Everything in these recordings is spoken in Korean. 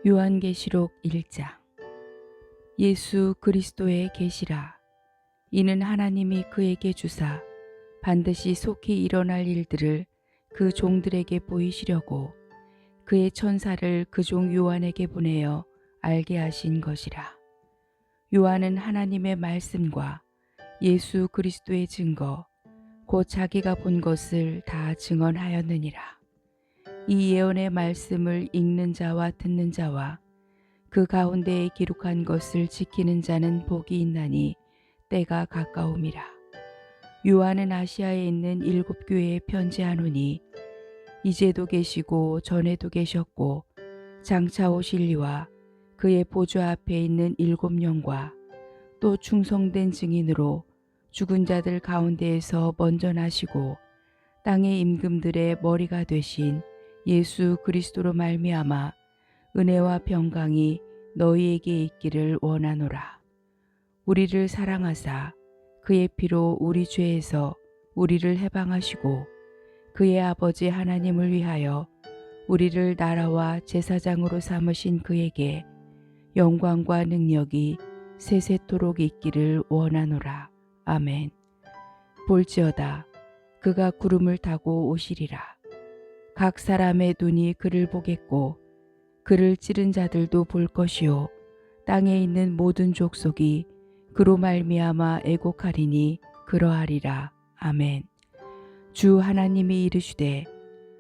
요한계시록 1장. 예수 그리스도의 계시라. 이는 하나님이 그에게 주사 반드시 속히 일어날 일들을 그 종들에게 보이시려고 그의 천사를 그 종 요한에게 보내어 알게 하신 것이라. 요한은 하나님의 말씀과 예수 그리스도의 증거 곧 자기가 본 것을 다 증언하였느니라. 이 예언의 말씀을 읽는 자와 듣는 자와 그 가운데에 기록한 것을 지키는 자는 복이 있나니 때가 가까움이라. 요한은 아시아에 있는 7교회에 편지하노니 이제도 계시고 전에도 계셨고 장차 오실 이와 그의 보좌 앞에 있는 7영과 또 충성된 증인으로 죽은 자들 가운데에서 먼저 나시고 땅의 임금들의 머리가 되신 예수 그리스도로 말미암아 은혜와 평강이 너희에게 있기를 원하노라. 우리를 사랑하사 그의 피로 우리 죄에서 우리를 해방하시고 그의 아버지 하나님을 위하여 우리를 나라와 제사장으로 삼으신 그에게 영광과 능력이 세세토록 있기를 원하노라. 아멘. 볼지어다 그가 구름을 타고 오시리라. 각 사람의 눈이 그를 보겠고 그를 찌른 자들도 볼 것이요 땅에 있는 모든 족속이 그로 말미암아 애곡하리니 그러하리라. 아멘. 주 하나님이 이르시되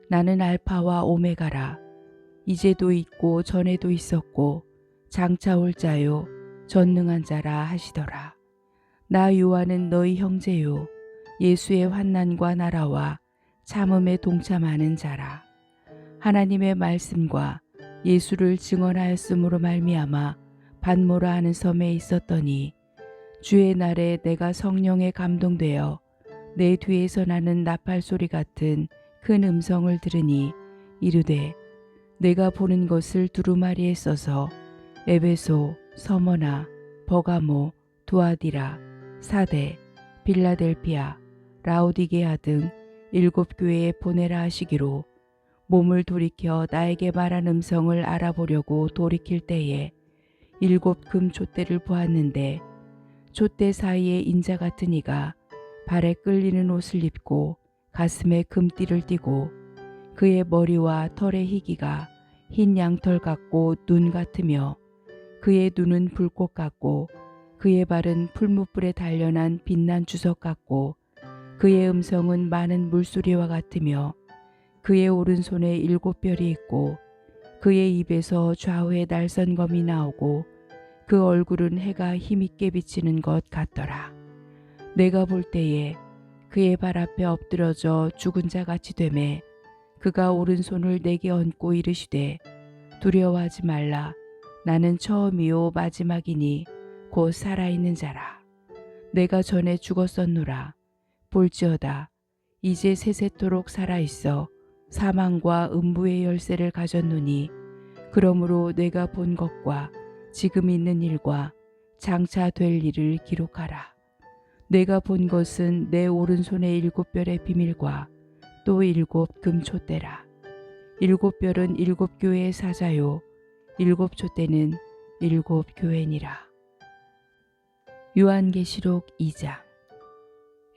나는 알파와 오메가라. 이제도 있고 전에도 있었고 장차 올 자요 전능한 자라 하시더라. 나 요한은 너희 형제요 예수의 환난과 나라와 참음에 동참하는 자라. 하나님의 말씀과 예수를 증언하였으므로 말미암아 반모라 하는 섬에 있었더니 주의 날에 내가 성령에 감동되어 내 뒤에서 나는 나팔 소리 같은 큰 음성을 들으니 이르되 내가 보는 것을 두루마리에 써서 에베소, 서머나, 버가모, 두아디라, 사대, 빌라델피아, 라오디게아 등 7교회에 보내라 하시기로 몸을 돌이켜 나에게 말한 음성을 알아보려고 돌이킬 때에 7 금촛대를 보았는데 촛대 사이에 인자 같은 이가 발에 끌리는 옷을 입고 가슴에 금띠를 띠고 그의 머리와 털의 희기가 흰 양털 같고 눈 같으며 그의 눈은 불꽃 같고 그의 발은 풀무불에 단련한 빛난 주석 같고 그의 음성은 많은 물소리와 같으며 그의 오른손에 7별이 있고 그의 입에서 좌우에 날선검이 나오고 그 얼굴은 해가 힘있게 비치는 것 같더라. 내가 볼 때에 그의 발 앞에 엎드러져 죽은 자 같이 되매 그가 오른손을 내게 얹고 이르시되 두려워하지 말라. 나는 처음이요 마지막이니 곧 살아있는 자라. 내가 전에 죽었었노라. 볼지어다 이제 세세토록 살아있어 사망과 음부의 열쇠를 가졌노니 그러므로 내가 본 것과 지금 있는 일과 장차 될 일을 기록하라. 내가 본 것은 내 오른손의 7별의 비밀과 또 7 금촛대라. 7별은 7교회의 사자요 7 촛대는 7 교회니라. 요한계시록 2장.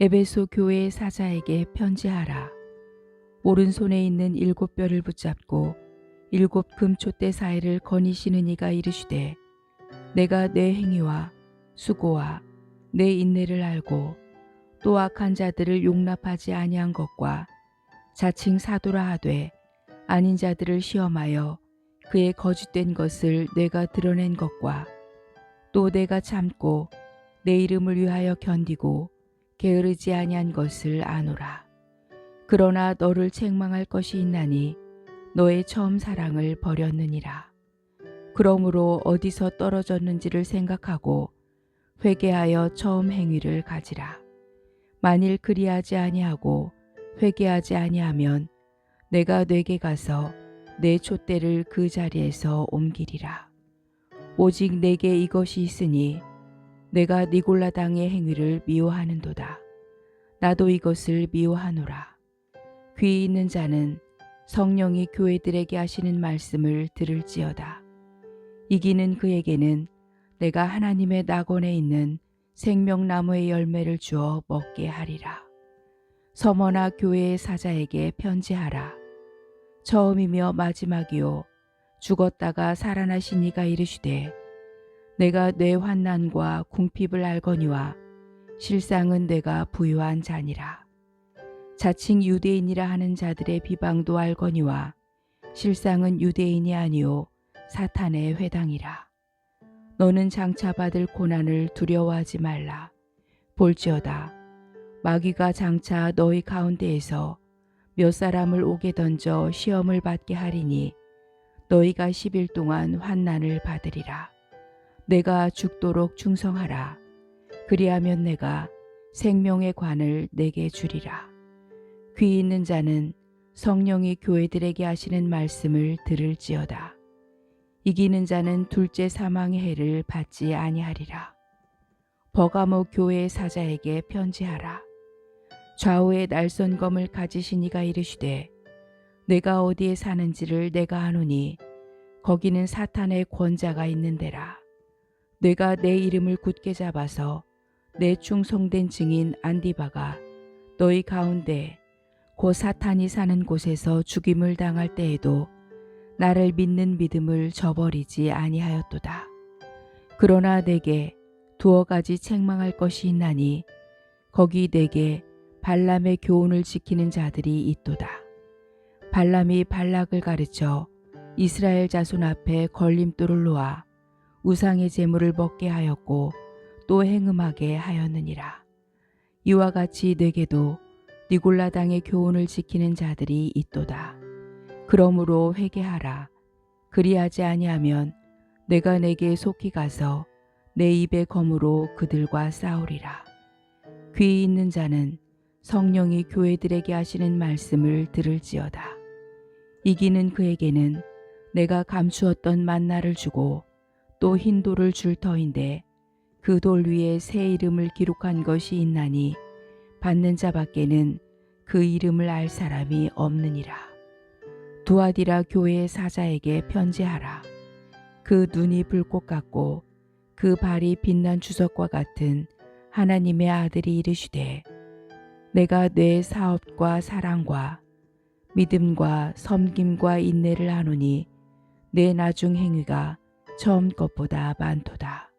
에베소 교회의 사자에게 편지하라. 오른손에 있는 7별을 붙잡고 7 금촛대 사이를 거니시는 이가 이르시되 내가 내 행위와 수고와 내 인내를 알고 또 악한 자들을 용납하지 아니한 것과 자칭 사도라 하되 아닌 자들을 시험하여 그의 거짓된 것을 내가 드러낸 것과 또 내가 참고 내 이름을 위하여 견디고 게으르지 아니한 것을 아노라. 그러나 너를 책망할 것이 있나니 너의 처음 사랑을 버렸느니라. 그러므로 어디서 떨어졌는지를 생각하고 회개하여 처음 행위를 가지라. 만일 그리하지 아니하고 회개하지 아니하면 내가 내게 가서 내 촛대를 그 자리에서 옮기리라. 오직 내게 이것이 있으니 내가 니골라당의 행위를 미워하는도다. 나도 이것을 미워하노라. 귀 있는 자는 성령이 교회들에게 하시는 말씀을 들을지어다. 이기는 그에게는 내가 하나님의 낙원에 있는 생명나무의 열매를 주어 먹게 하리라. 서머나 교회의 사자에게 편지하라. 처음이며 마지막이요 죽었다가 살아나신 이가 이르시되 내가 내 환난과 궁핍을 알거니와 실상은 내가 부유한 자니라. 자칭 유대인이라 하는 자들의 비방도 알거니와 실상은 유대인이 아니요 사탄의 회당이라. 너는 장차 받을 고난을 두려워하지 말라. 볼지어다 마귀가 장차 너희 가운데에서 몇 사람을 옥에 던져 시험을 받게 하리니 너희가 10일 동안 환난을 받으리라. 내가 죽도록 충성하라. 그리하면 내가 생명의 관을 내게 주리라. 귀 있는 자는 성령이 교회들에게 하시는 말씀을 들을지어다. 이기는 자는 둘째 사망의 해를 받지 아니하리라. 버가모 교회의 사자에게 편지하라. 좌우에 날선 검을 가지신 이가 이르시되 내가 어디에 사는지를 내가 아노니 거기는 사탄의 권자가 있는데라. 내가 내 이름을 굳게 잡아서 내 충성된 증인 안디바가 너희 가운데 곧 사탄이 사는 곳에서 죽임을 당할 때에도 나를 믿는 믿음을 저버리지 아니하였도다. 그러나 내게 두어 가지 책망할 것이 있나니 거기 내게 발람의 교훈을 지키는 자들이 있도다. 발람이 발락을 가르쳐 이스라엘 자손 앞에 걸림돌을 놓아 우상의 제물을 먹게 하였고 또 행음하게 하였느니라. 이와 같이 내게도 니골라 당의 교훈을 지키는 자들이 있도다. 그러므로 회개하라. 그리하지 아니하면 내가 내게 속히 가서 내 입의 검으로 그들과 싸우리라. 귀 있는 자는 성령이 교회들에게 하시는 말씀을 들을지어다. 이기는 그에게는 내가 감추었던 만나를 주고 또 흰 돌을 줄 터인데 그 돌 위에 새 이름을 기록한 것이 있나니 받는 자밖에는 그 이름을 알 사람이 없느니라. 두아디라 교회의 사자에게 편지하라. 그 눈이 불꽃 같고 그 발이 빛난 주석과 같은 하나님의 아들이 이르시되 내가 내 사업과 사랑과 믿음과 섬김과 인내를 아노니 내 나중 행위가 처음 것보다 많도다.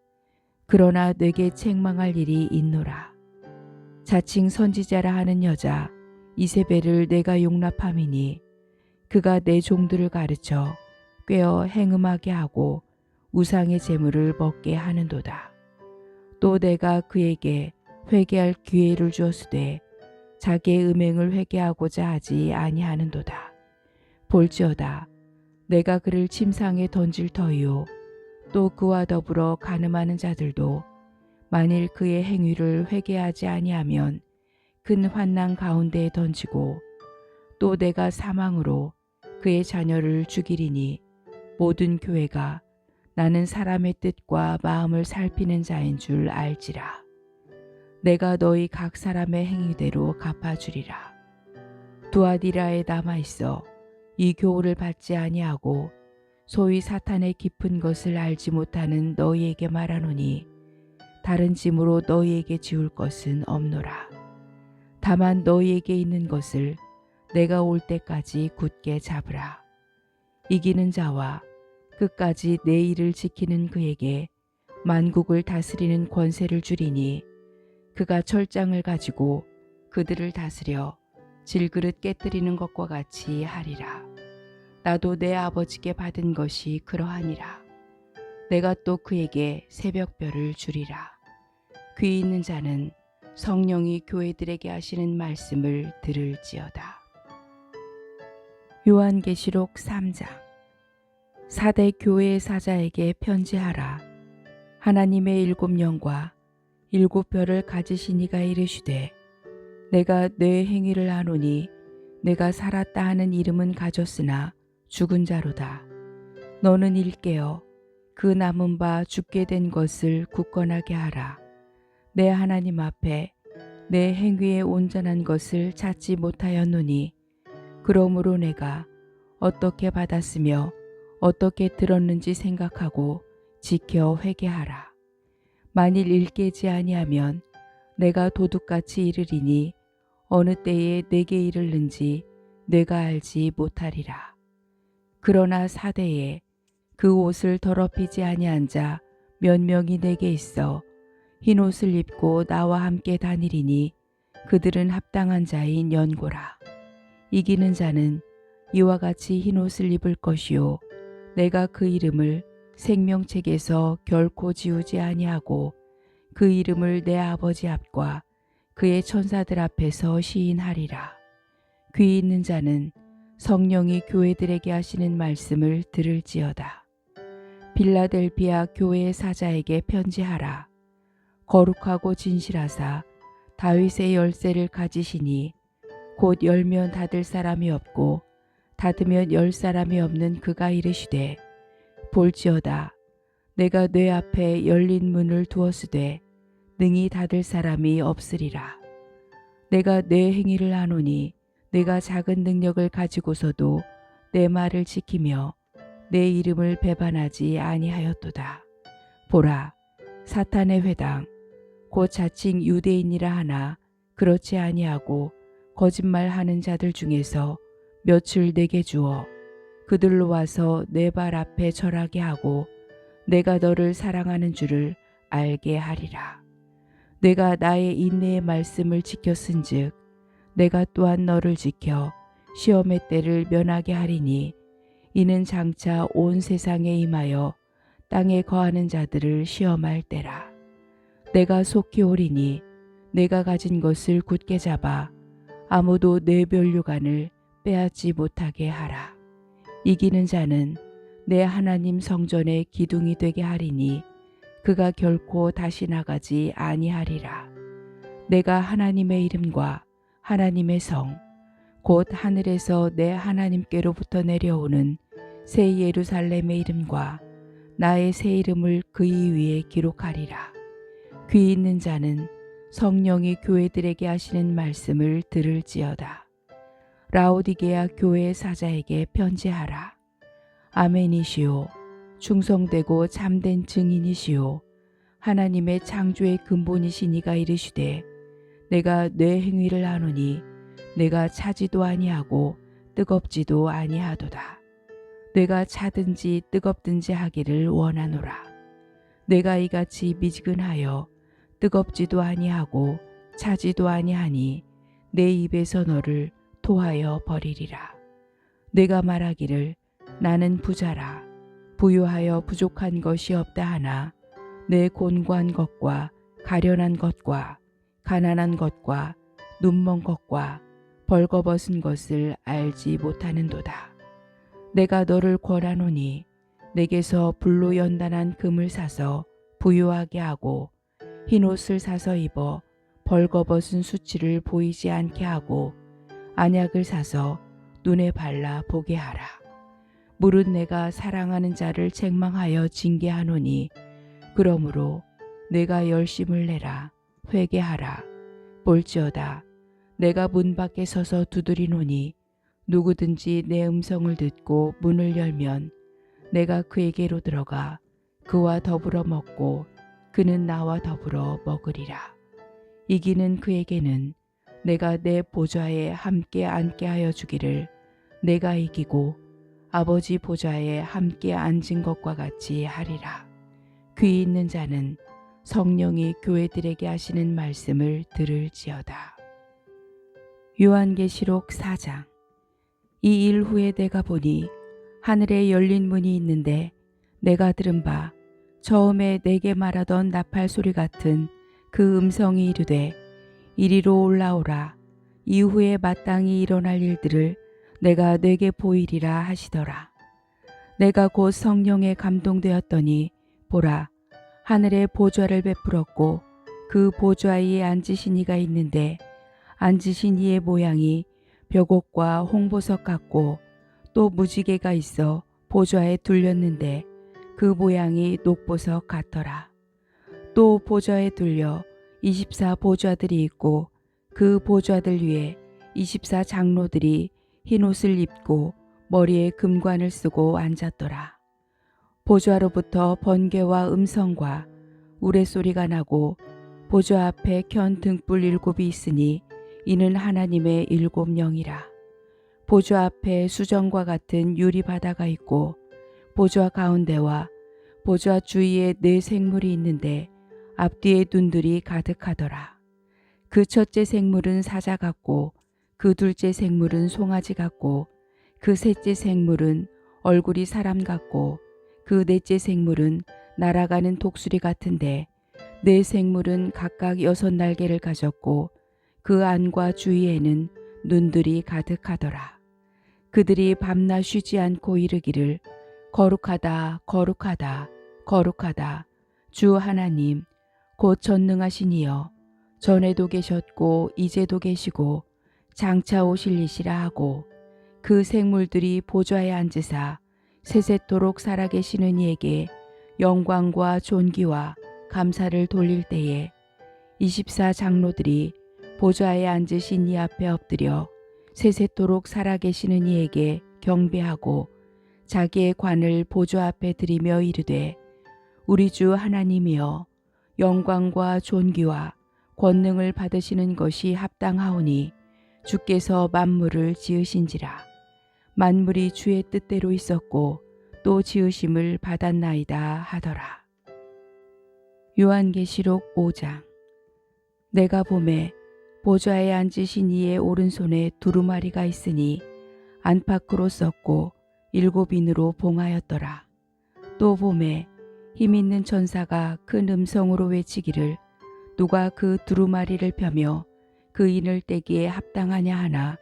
그러나 내게 책망할 일이 있노라. 자칭 선지자라 하는 여자 이세벨을 내가 용납함이니 그가 내 종들을 가르쳐 꿰어 행음하게 하고 우상의 제물을 먹게 하는도다. 또 내가 그에게 회개할 기회를 주었으되 자기의 음행을 회개하고자 하지 아니하는도다. 볼지어다 내가 그를 침상에 던질 터이요 또 그와 더불어 간음하는 자들도 만일 그의 행위를 회개하지 아니하면 큰 환난 가운데에 던지고 또 내가 사망으로 그의 자녀를 죽이리니 모든 교회가 나는 사람의 뜻과 마음을 살피는 자인 줄 알지라. 내가 너희 각 사람의 행위대로 갚아주리라. 두아디라에 남아있어 이 교훈을 받지 아니하고 소위 사탄의 깊은 것을 알지 못하는 너희에게 말하노니 다른 짐으로 너희에게 지울 것은 없노라. 다만 너희에게 있는 것을 내가 올 때까지 굳게 잡으라. 이기는 자와 끝까지 내 일을 지키는 그에게 만국을 다스리는 권세를 주리니 그가 철장을 가지고 그들을 다스려 질그릇 깨뜨리는 것과 같이 하리라. 나도 내 아버지께 받은 것이 그러하니라. 내가 또 그에게 새벽별을 주리라. 귀 있는 자는 성령이 교회들에게 하시는 말씀을 들을지어다. 요한계시록 3장. 사대 교회의 사자에게 편지하라. 하나님의 7영과 7별을 가지신 이가 이르시되 내가 내 행위를 아노니 내가 살았다 하는 이름은 가졌으나 죽은 자로다. 너는 일깨어 그 남은 바 죽게 된 것을 굳건하게 하라. 내 하나님 앞에 내 행위에 온전한 것을 찾지 못하였노니 그러므로 내가 어떻게 받았으며 어떻게 들었는지 생각하고 지켜 회개하라. 만일 일깨지 아니하면 내가 도둑같이 이르리니 어느 때에 내게 이르는지 내가 알지 못하리라. 그러나 사대에 그 옷을 더럽히지 아니한 자 몇 명이 내게 있어 흰 옷을 입고 나와 함께 다니리니 그들은 합당한 자인 연고라. 이기는 자는 이와 같이 흰 옷을 입을 것이요 내가 그 이름을 생명책에서 결코 지우지 아니하고 그 이름을 내 아버지 앞과 그의 천사들 앞에서 시인하리라. 귀 있는 자는 성령이 교회들에게 하시는 말씀을 들을지어다. 빌라델비아 교회의 사자에게 편지하라. 거룩하고 진실하사 다윗의 열쇠를 가지시니 곧 열면 닫을 사람이 없고 닫으면 열 사람이 없는 그가 이르시되 볼지어다 내가 뇌 앞에 열린 문을 두었으되 능히 닫을 사람이 없으리라. 내가 내 행위를 아노니 내가 작은 능력을 가지고서도 내 말을 지키며 내 이름을 배반하지 아니하였도다. 보라, 사탄의 회당 곧 자칭 유대인이라 하나 그렇지 아니하고 거짓말하는 자들 중에서 몇을 내게 주어 그들로 와서 내 발 앞에 절하게 하고 내가 너를 사랑하는 줄을 알게 하리라. 내가 나의 인내의 말씀을 지켰은즉 내가 또한 너를 지켜 시험의 때를 면하게 하리니 이는 장차 온 세상에 임하여 땅에 거하는 자들을 시험할 때라. 내가 속히 오리니 내가 가진 것을 굳게 잡아 아무도 내 면류관을 빼앗지 못하게 하라. 이기는 자는 내 하나님 성전의 기둥이 되게 하리니 그가 결코 다시 나가지 아니하리라. 내가 하나님의 이름과 하나님의 성 곧 하늘에서 내 하나님께로부터 내려오는 새 예루살렘의 이름과 나의 새 이름을 그의 위에 기록하리라. 귀 있는 자는 성령이 교회들에게 하시는 말씀을 들을지어다. 라오디게아 교회의 사자에게 편지하라. 아멘이시오. 충성되고 참된 증인이시오. 하나님의 창조의 근본이시니가 이르시되 내가 내 행위를 아노니 내가 차지도 아니하고 뜨겁지도 아니하도다. 내가 차든지 뜨겁든지 하기를 원하노라. 내가 이같이 미지근하여 뜨겁지도 아니하고 차지도 아니하니 내 입에서 너를 토하여 버리리라. 내가 말하기를 나는 부자라 부유하여 부족한 것이 없다 하나 내 곤고한 것과 가련한 것과 가난한 것과 눈먼 것과 벌거벗은 것을 알지 못하는도다. 내가 너를 권하노니 내게서 불로 연단한 금을 사서 부유하게 하고 흰 옷을 사서 입어 벌거벗은 수치를 보이지 않게 하고 안약을 사서 눈에 발라 보게 하라. 물은 내가 사랑하는 자를 책망하여 징계하노니 그러므로 내가 열심을 내라. 회개하라. 볼지어다 내가 문 밖에 서서 두드리노니 누구든지 내 음성을 듣고 문을 열면 내가 그에게로 들어가 그와 더불어 먹고 그는 나와 더불어 먹으리라. 이기는 그에게는 내가 내 보좌에 함께 앉게 하여 주기를 내가 이기고 아버지 보좌에 함께 앉은 것과 같이 하리라. 귀 있는 자는 성령이 교회들에게 하시는 말씀을 들을지어다. 요한계시록 4장. 이 일 후에 내가 보니 하늘에 열린 문이 있는데 내가 들은 바 처음에 내게 말하던 나팔 소리 같은 그 음성이 이르되 이리로 올라오라. 이후에 마땅히 일어날 일들을 내가 내게 보이리라 하시더라. 내가 곧 성령에 감동되었더니 보라 하늘에 보좌를 베풀었고 그 보좌 위에 앉으신 이가 있는데 앉으신 이의 모양이 벽옥과 홍보석 같고 또 무지개가 있어 보좌에 둘렸는데 그 모양이 녹보석 같더라. 또 보좌에 둘려 24 보좌들이 있고 그 보좌들 위에 24 장로들이 흰 옷을 입고 머리에 금관을 쓰고 앉았더라. 보좌로부터 번개와 음성과 우레소리가 나고 보좌 앞에 켠 등불 7이 있으니 이는 하나님의 7 영이라. 보좌 앞에 수정과 같은 유리 바다가 있고 보좌 가운데와 보좌 주위에 4 생물이 있는데 앞뒤에 눈들이 가득하더라. 그 첫째 생물은 사자 같고 그 둘째 생물은 송아지 같고 그 셋째 생물은 얼굴이 사람 같고 그 넷째 생물은 날아가는 독수리 같은데 4 생물은 각각 6 날개를 가졌고 그 안과 주위에는 눈들이 가득하더라. 그들이 밤낮 쉬지 않고 이르기를 거룩하다 거룩하다 거룩하다 주 하나님 곧 전능하신 이여 전에도 계셨고 이제도 계시고 장차 오실 이시라 하고 그 생물들이 보좌에 앉으사 세세토록 살아계시는 이에게 영광과 존귀와 감사를 돌릴 때에 24 장로들이 보좌에 앉으신 이 앞에 엎드려 세세토록 살아계시는 이에게 경배하고 자기의 관을 보좌 앞에 들이며 이르되 우리 주 하나님이여 영광과 존귀와 권능을 받으시는 것이 합당하오니 주께서 만물을 지으신지라. 만물이 주의 뜻대로 있었고 또 지으심을 받았나이다 하더라. 요한계시록 5장. 내가 보매 보좌에 앉으신 이의 오른손에 두루마리가 있으니 안팎으로 썼고 7인으로 봉하였더라. 또 보매 힘있는 천사가 큰 음성으로 외치기를 누가 그 두루마리를 펴며 그 인을 떼기에 합당하냐 하나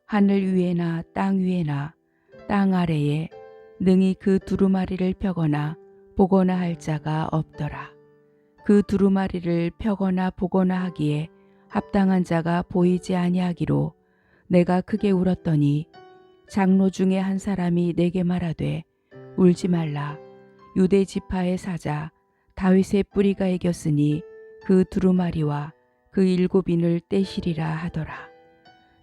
하늘 위에나 땅 위에나 땅 아래에 능히 그 두루마리를 펴거나 보거나 할 자가 없더라. 그 두루마리를 펴거나 보거나 하기에 합당한 자가 보이지 아니하기로 내가 크게 울었더니 장로 중에 한 사람이 내게 말하되 울지 말라. 유대 지파의 사자 다윗의 뿌리가 이겼으니 그 두루마리와 그 7인을 떼시리라 하더라.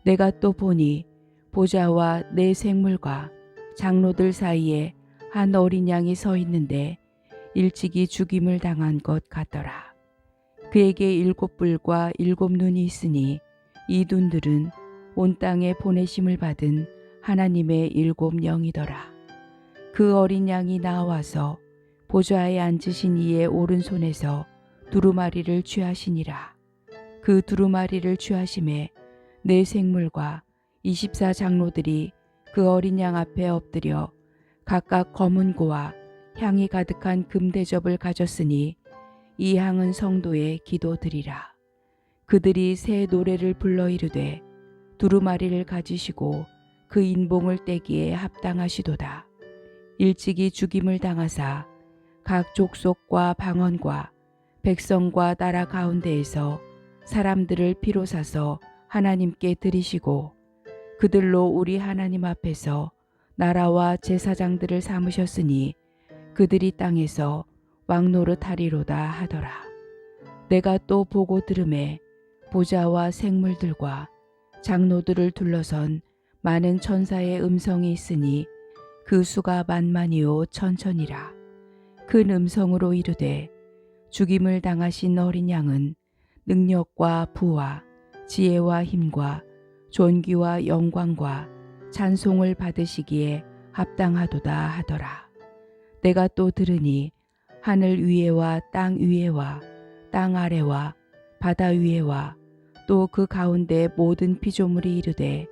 내가 또 보니 보좌와 4 생물과 장로들 사이에 한 어린 양이 서 있는데 일찍이 죽임을 당한 것 같더라. 그에게 7 뿔과 7 눈이 있으니 이 눈들은 온 땅에 보내심을 받은 하나님의 7 영이더라. 그 어린 양이 나와서 보좌에 앉으신 이의 오른손에서 두루마리를 취하시니라. 그 두루마리를 취하심에 4 생물과 24 장로들이 그 어린 양 앞에 엎드려 각각 검은 고와 향이 가득한 금대접을 가졌으니 이 향은 성도의 기도드리라. 그들이 새 노래를 불러 이르되 두루마리를 가지시고 그 인봉을 떼기에 합당하시도다. 일찍이 죽임을 당하사 각 족속과 방언과 백성과 나라 가운데에서 사람들을 피로 사서 하나님께 드리시고 그들로 우리 하나님 앞에서 나라와 제사장들을 삼으셨으니 그들이 땅에서 왕노릇하리로다 하더라. 내가 또 보고 들으매 보좌와 생물들과 장로들을 둘러선 많은 천사의 음성이 있으니 그 수가 만만이요 천천이라. 큰 음성으로 이르되 죽임을 당하신 어린 양은 능력과 부와 지혜와 힘과 존귀와 영광과 찬송을 받으시기에 합당하도다 하더라. 내가 또 들으니 하늘 위에와 땅 위에와 땅 아래와 바다 위에와 또 그 가운데 모든 피조물이 이르되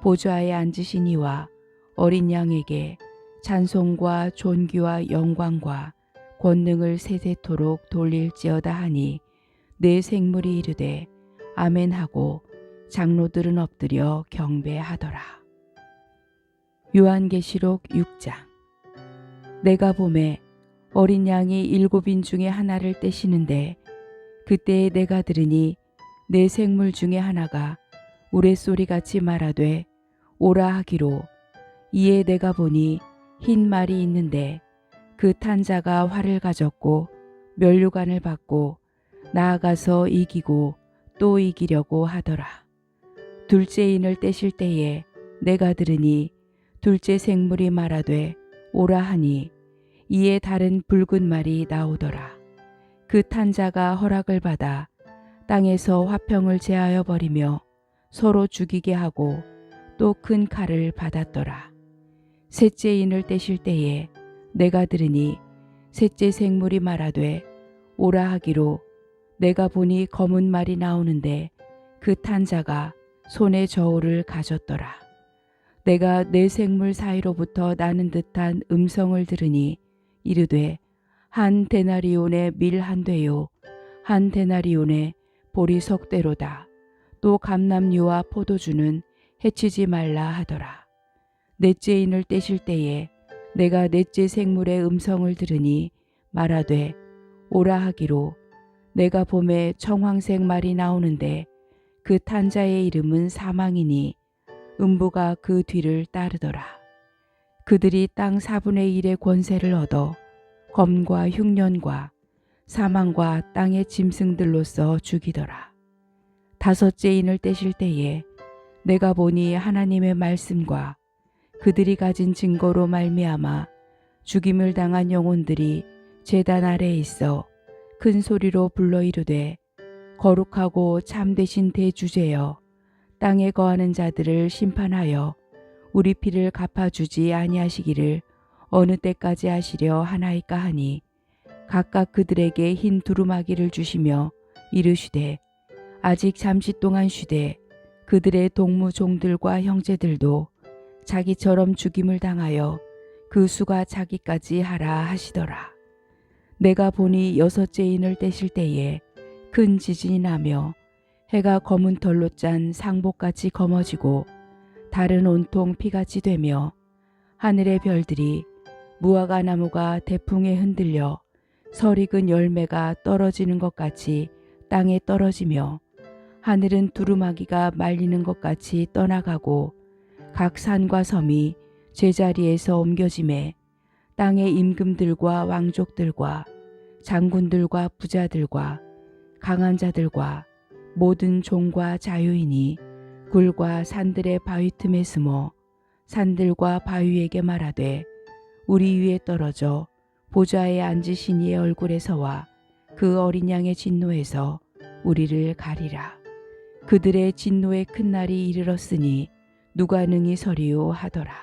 보좌에 앉으신 이와 어린 양에게 찬송과 존귀와 영광과 권능을 세세토록 돌릴지어다 하니 4 생물이 이르되 아멘 하고 장로들은 엎드려 경배하더라. 요한계시록 6장. 내가 보매 어린 양이 7인 중에 하나를 떼시는데 그때에 내가 들으니 4 생물 중에 하나가 우레소리같이 말하되 오라 하기로 이에 내가 보니 흰 말이 있는데 그 탄 자가 활을 가졌고 면류관을 받고 나아가서 이기고 또 이기려고 하더라. 둘째 인을 떼실 때에 내가 들으니 둘째 생물이 말하되 오라 하니 이에 다른 붉은 말이 나오더라. 그 탄 자가 허락을 받아 땅에서 화평을 제하여 버리며 서로 죽이게 하고 또 큰 칼을 받았더라. 셋째 인을 떼실 때에 내가 들으니 셋째 생물이 말하되 오라 하기로 내가 보니 검은 말이 나오는데 그 탄 자가 손에 저울을 가졌더라. 내가 네 생물 사이로부터 나는 듯한 음성을 들으니 이르되 한 데나리온의 밀 한 되요 한 데나리온의 보리 석 대로다. 또 감람류와 포도주는 해치지 말라 하더라. 넷째 인을 떼실 때에 내가 넷째 생물의 음성을 들으니 말하되 오라 하기로 내가 봄에 청황색 말이 나오는데 그 탄 자의 이름은 사망이니 음부가 그 뒤를 따르더라. 그들이 땅 4분의 1의 권세를 얻어 검과 흉년과 사망과 땅의 짐승들로서 죽이더라. 다섯째 인을 떼실 때에 내가 보니 하나님의 말씀과 그들이 가진 증거로 말미암아 죽임을 당한 영혼들이 제단 아래에 있어 큰 소리로 불러 이르되 거룩하고 참되신 대주제여 땅에 거하는 자들을 심판하여 우리 피를 갚아주지 아니하시기를 어느 때까지 하시려 하나이까 하니 각각 그들에게 흰 두루마기를 주시며 이르시되 아직 잠시 동안 쉬되 그들의 동무 종들과 형제들도 자기처럼 죽임을 당하여 그 수가 자기까지 하라 하시더라. 내가 보니 여섯째 인을 떼실 때에 큰 지진이 나며 해가 검은 털로 짠 상복같이 검어지고 달은 온통 피같이 되며 하늘의 별들이 무화과 나무가 대풍에 흔들려 설익은 열매가 떨어지는 것 같이 땅에 떨어지며 하늘은 두루마기가 말리는 것 같이 떠나가고 각 산과 섬이 제자리에서 옮겨짐에 땅의 임금들과 왕족들과 장군들과 부자들과 강한 자들과 모든 종과 자유인이 굴과 산들의 바위 틈에 숨어 산들과 바위에게 말하되 우리 위에 떨어져 보좌에 앉으신 이의 얼굴에서와 그 어린 양의 진노에서 우리를 가리라. 그들의 진노의 큰 날이 이르렀으니 누가 능히 서리요 하더라.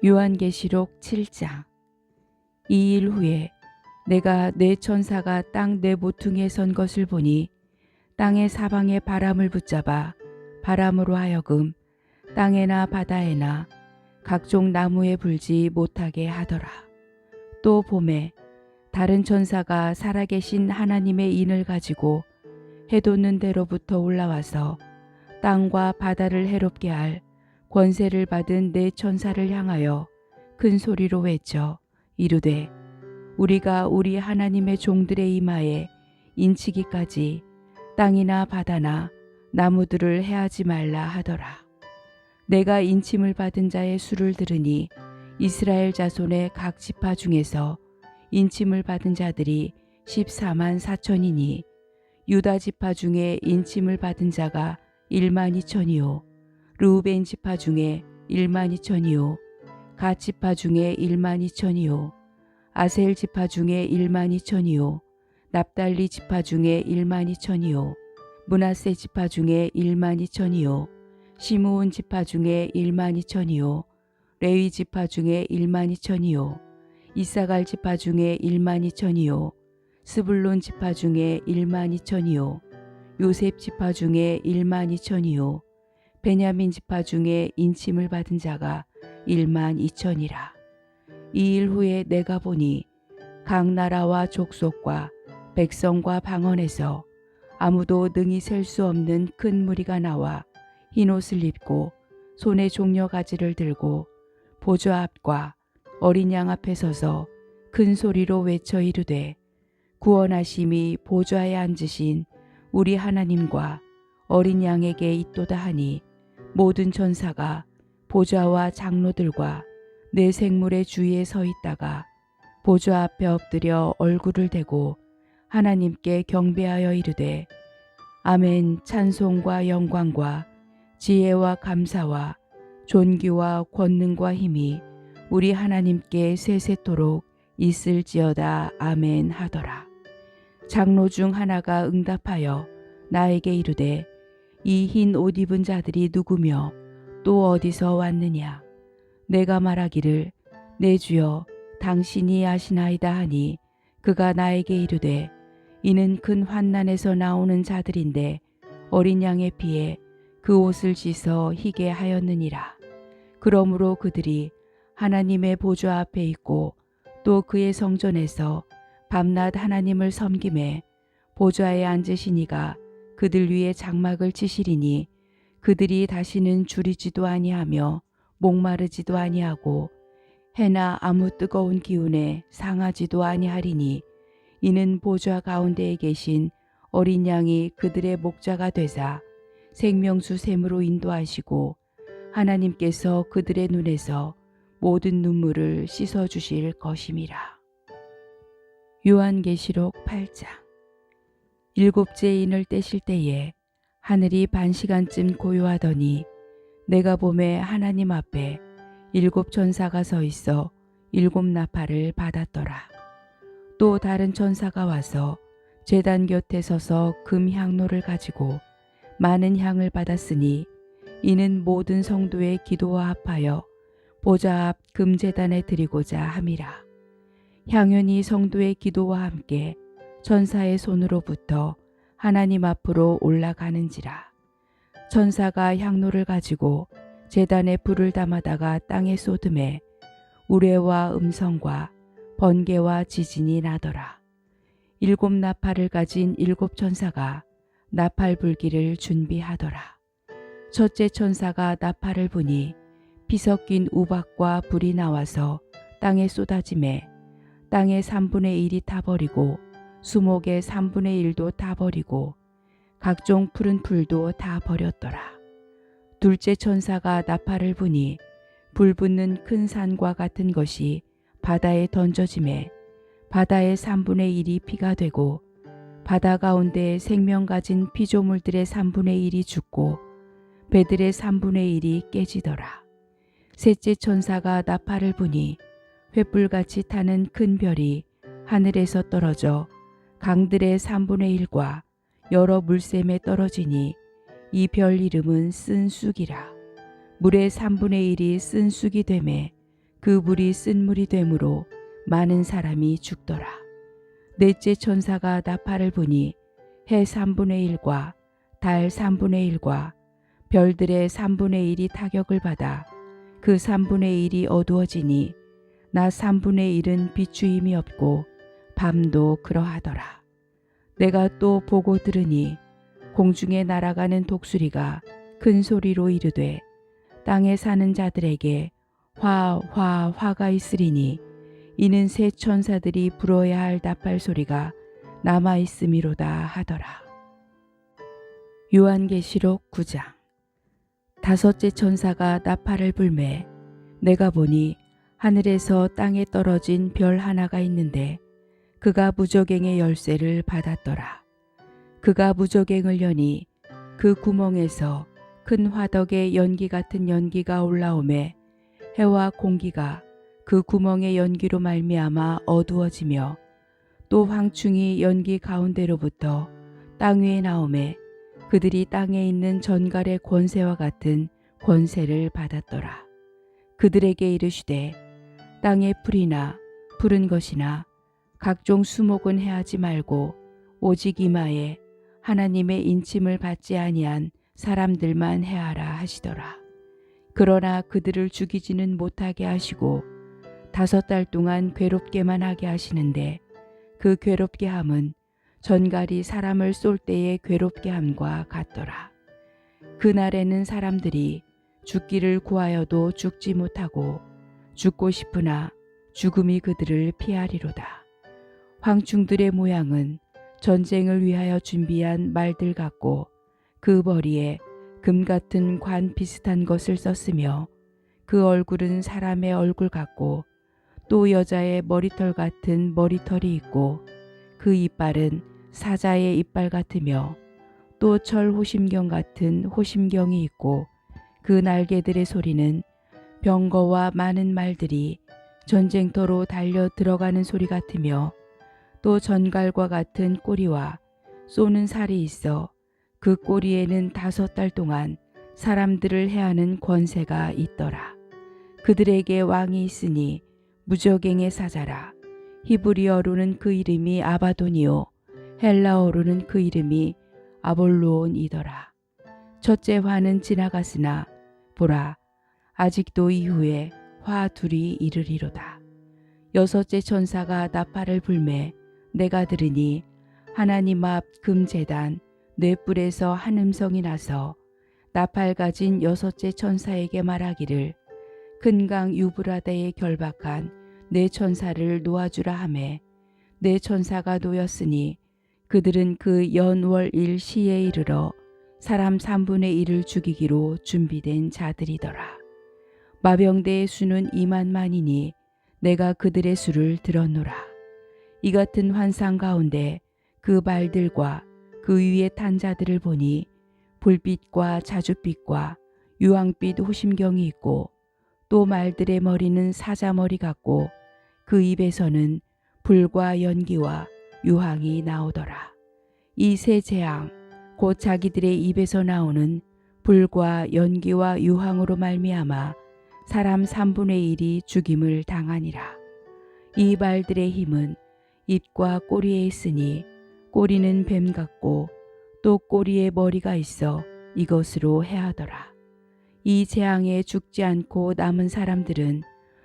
요한계시록 7장. 이 일 후에 내가 네 천사가 땅 네 모퉁이에 선 것을 보니 땅의 사방에 바람을 붙잡아 바람으로 하여금 땅에나 바다에나 각종 나무에 불지 못하게 하더라. 또 봄에 다른 천사가 살아계신 하나님의 인을 가지고 해 돋는 데로부터 올라와서 땅과 바다를 해롭게 할 권세를 받은 네 천사를 향하여 큰 소리로 외쳐 이르되 우리가 우리 하나님의 종들의 이마에 인치기까지 땅이나 바다나 나무들을 해하지 말라 하더라. 내가 인침을 받은 자의 수를 들으니 이스라엘 자손의 각 지파 중에서 인침을 받은 자들이 14만 4천이니 유다 지파 중에 인침을 받은 자가 1만 2천이요 르우벤 지파 중에 1만 2천이요 갓 지파 중에 1만 2천이요 아셀 지파 중에 1만 2천이요 납달리 지파 중에 1만 2천이요 므낫세 지파 중에 1만 2천이요 시므온 지파 중에 1만 2천이요 레위 지파 중에 1만 2천이요 이사갈 지파 중에 1만 2천이요 스불론 지파 중에 1만 2천이요 요셉 지파 중에 1만 2천이요 베냐민 지파 중에 인침을 받은 자가 1만 2천이라. 이 일 후에 내가 보니 각 나라와 족속과 백성과 방언에서 아무도 능히 셀 수 없는 큰 무리가 나와 흰옷을 입고 손에 종려가지를 들고 보좌 앞과 어린 양 앞에 서서 큰 소리로 외쳐 이르되 구원하심이 보좌에 앉으신 우리 하나님과 어린 양에게 있도다 하니 모든 천사가 보좌와 장로들과 네 생물의 주위에 서 있다가 보좌 앞에 엎드려 얼굴을 대고 하나님께 경배하여 이르되 아멘 찬송과 영광과 지혜와 감사와 존귀와 권능과 힘이 우리 하나님께 세세토록 있을지어다. 아멘 하더라. 장로 중 하나가 응답하여 나에게 이르되 이 흰 옷 입은 자들이 누구며 또 어디서 왔느냐. 내가 말하기를 내 주여 당신이 아시나이다 하니 그가 나에게 이르되 이는 큰 환난에서 나오는 자들인데 어린 양의 피에 그 옷을 씻어 희게 하였느니라. 그러므로 그들이 하나님의 보좌 앞에 있고 또 그의 성전에서 밤낮 하나님을 섬김에 보좌에 앉으시니가 그들 위에 장막을 치시리니 그들이 다시는 줄이지도 아니하며 목마르지도 아니하고 해나 아무 뜨거운 기운에 상하지도 아니하리니 이는 보좌 가운데에 계신 어린 양이 그들의 목자가 되사 생명수 샘으로 인도하시고 하나님께서 그들의 눈에서 모든 눈물을 씻어 주실 것임이라. 요한계시록 8장. 일곱째 인을 떼실 때에 하늘이 반시간쯤 고요하더니 내가 보매 하나님 앞에 일곱 천사가 서 있어 일곱 나팔을 받았더라. 또 다른 천사가 와서 제단 곁에 서서 금 향로를 가지고 많은 향을 받았으니 이는 모든 성도의 기도와 합하여 보좌 앞 금제단에 드리고자 함이라. 향연이 성도의 기도와 함께 천사의 손으로부터 하나님 앞으로 올라가는지라. 천사가 향로를 가지고 제단에 불을 담아다가 땅에 쏟음에 우레와 음성과 번개와 지진이 나더라. 일곱 나팔을 가진 일곱 천사가 나팔 불기를 준비하더라. 첫째 천사가 나팔을 부니 피 섞인 우박과 불이 나와서 땅에 쏟아지매 땅의 3분의 1이 타버리고 수목의 3분의 1도 타버리고 각종 푸른 풀도 다 버렸더라. 둘째 천사가 나팔을 부니 불 붙는 큰 산과 같은 것이 바다에 던져지매 바다의 3분의 1이 피가 되고 바다 가운데 생명 가진 피조물들의 3분의 1이 죽고 배들의 3분의 1이 깨지더라. 셋째 천사가 나팔을 부니 횃불같이 타는 큰 별이 하늘에서 떨어져 강들의 3분의 1과 여러 물샘에 떨어지니 이 별 이름은 쓴 쑥이라. 물의 3분의 1이 쓴 쑥이 되매 그 물이 쓴 물이 되므로 많은 사람이 죽더라. 넷째 천사가 나팔을 부니 해 3분의 1과 달 3분의 1과 별들의 3분의 1이 타격을 받아 그 3분의 1이 어두워지니 낮 3분의 1은 비추임이 없고 밤도 그러하더라. 내가 또 보고 들으니 공중에 날아가는 독수리가 큰 소리로 이르되 땅에 사는 자들에게 화가 있으리니 이는 새 천사들이 불어야 할 나팔 소리가 남아 있음이로다 하더라. 요한계시록 9장. 다섯째 천사가 나팔을 불매 내가 보니 하늘에서 땅에 떨어진 별 하나가 있는데 그가 무저갱의 열쇠를 받았더라. 그가 무저갱을 여니 그 구멍에서 큰 화덕의 연기 같은 연기가 올라오매 해와 공기가 그 구멍의 연기로 말미암아 어두워지며 또 황충이 연기 가운데로부터 땅 위에 나오매 그들이 땅에 있는 전갈의 권세와 같은 권세를 받았더라. 그들에게 이르시되 땅의 풀이나 푸른 것이나 각종 수목은 해하지 말고 오직 이마에 하나님의 인침을 받지 아니한 사람들만 해하라 하시더라. 그러나 그들을 죽이지는 못하게 하시고 5달 동안 괴롭게만 하게 하시는데 그 괴롭게 함은 전갈이 사람을 쏠 때의 괴롭게 함과 같더라. 그날에는 사람들이 죽기를 구하여도 죽지 못하고 죽고 싶으나 죽음이 그들을 피하리로다. 황충들의 모양은 전쟁을 위하여 준비한 말들 같고 그 머리에 금 같은 관 비슷한 것을 썼으며 그 얼굴은 사람의 얼굴 같고 또 여자의 머리털 같은 머리털이 있고 그 이빨은 사자의 이빨 같으며 또 철 호심경 같은 호심경이 있고 그 날개들의 소리는 병거와 많은 말들이 전쟁터로 달려 들어가는 소리 같으며 또 전갈과 같은 꼬리와 쏘는 살이 있어 그 꼬리에는 5달 동안 사람들을 해하는 권세가 있더라. 그들에게 왕이 있으니 무저갱의 사자라. 히브리어로는 그 이름이 아바돈이요 헬라어로는 그 이름이 아볼로온이더라. 첫째 화는 지나갔으나 보라 아직도 이후에 화 둘이 이르리로다. 여섯째 천사가 나팔을 불매 내가 들으니 하나님 앞 금제단 네 뿔에서 한 음성이 나서 나팔 가진 여섯째 천사에게 말하기를 큰 강 유브라데에 결박한 네 천사를 놓아주라 하매 네 천사가 놓였으니 그들은 그 연월일 시에 이르러 사람 3분의 1을 죽이기로 준비된 자들이더라. 마병대의 수는 2만만이니 내가 그들의 수를 들었노라. 이 같은 환상 가운데 그 말들과 그 위에 탄 자들을 보니 불빛과 자줏빛과 유황빛 호심경이 있고 또 말들의 머리는 사자머리 같고 그 입에서는 불과 연기와 유황이 나오더라. 이 세 재앙 곧 자기들의 입에서 나오는 불과 연기와 유황으로 말미암아 사람 3분의 1이 죽임을 당하니라. 이 말들의 힘은 입과 꼬리에 있으니 꼬리는 뱀 같고 또 꼬리에 머리가 있어 이것으로 해하더라. 이 재앙에 죽지 않고 남은 사람들은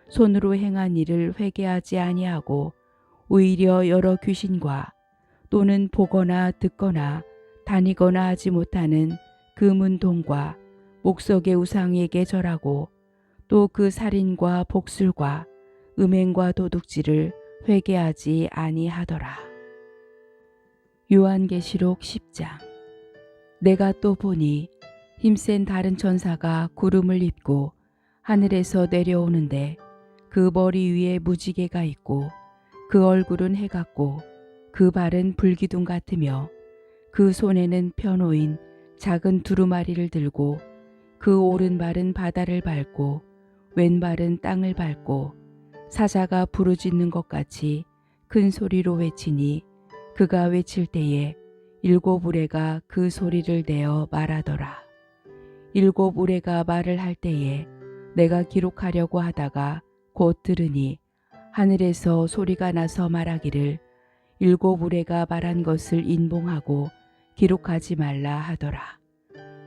손으로 행한 일을 회개하지 아니하고 오히려 여러 귀신과 또는 보거나 듣거나 다니거나 하지 못하는 그 문동과 목석의 우상에게 절하고 또 그 살인과 복술과 음행과 도둑질을 회개하지 아니하더라. 요한계시록 10장. 내가 또 보니 힘센 다른 천사가 구름을 입고 하늘에서 내려오는데 그 머리 위에 무지개가 있고 그 얼굴은 해 같고 그 발은 불기둥 같으며 그 손에는 펴놓인 작은 두루마리를 들고 그 오른발은 바다를 밟고 왼발은 땅을 밟고 사자가 부르짖는 것 같이 큰 소리로 외치니 그가 외칠 때에 7 우레가 그 소리를 내어 말하더라. 7 우레가 말을 할 때에 내가 기록하려고 하다가 곧 들으니 하늘에서 소리가 나서 말하기를 7 우레가 말한 것을 인봉하고 기록하지 말라 하더라.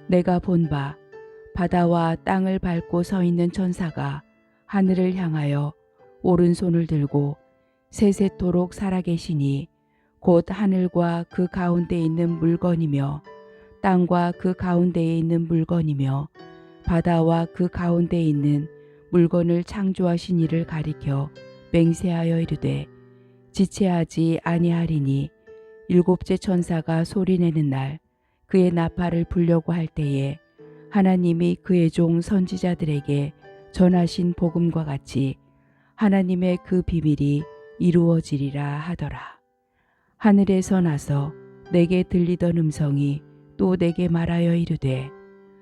내가 본 바 바다와 땅을 밟고 서 있는 천사가 하늘을 향하여 오른손을 들고 세세토록 살아계시니 곧 하늘과 그 가운데 있는 물건이며 땅과 그 가운데에 있는 물건이며 바다와 그 가운데 있는 물건을 창조하신 이를 가리켜 맹세하여 이르되 지체하지 아니하리니 7째 천사가 소리내는 날 그의 나팔을 불려고 할 때에 하나님이 그의 종 선지자들에게 전하신 복음과 같이 하나님의 그 비밀이 이루어지리라 하더라. 하늘에서 나서 내게 들리던 음성이 또 내게 말하여 이르되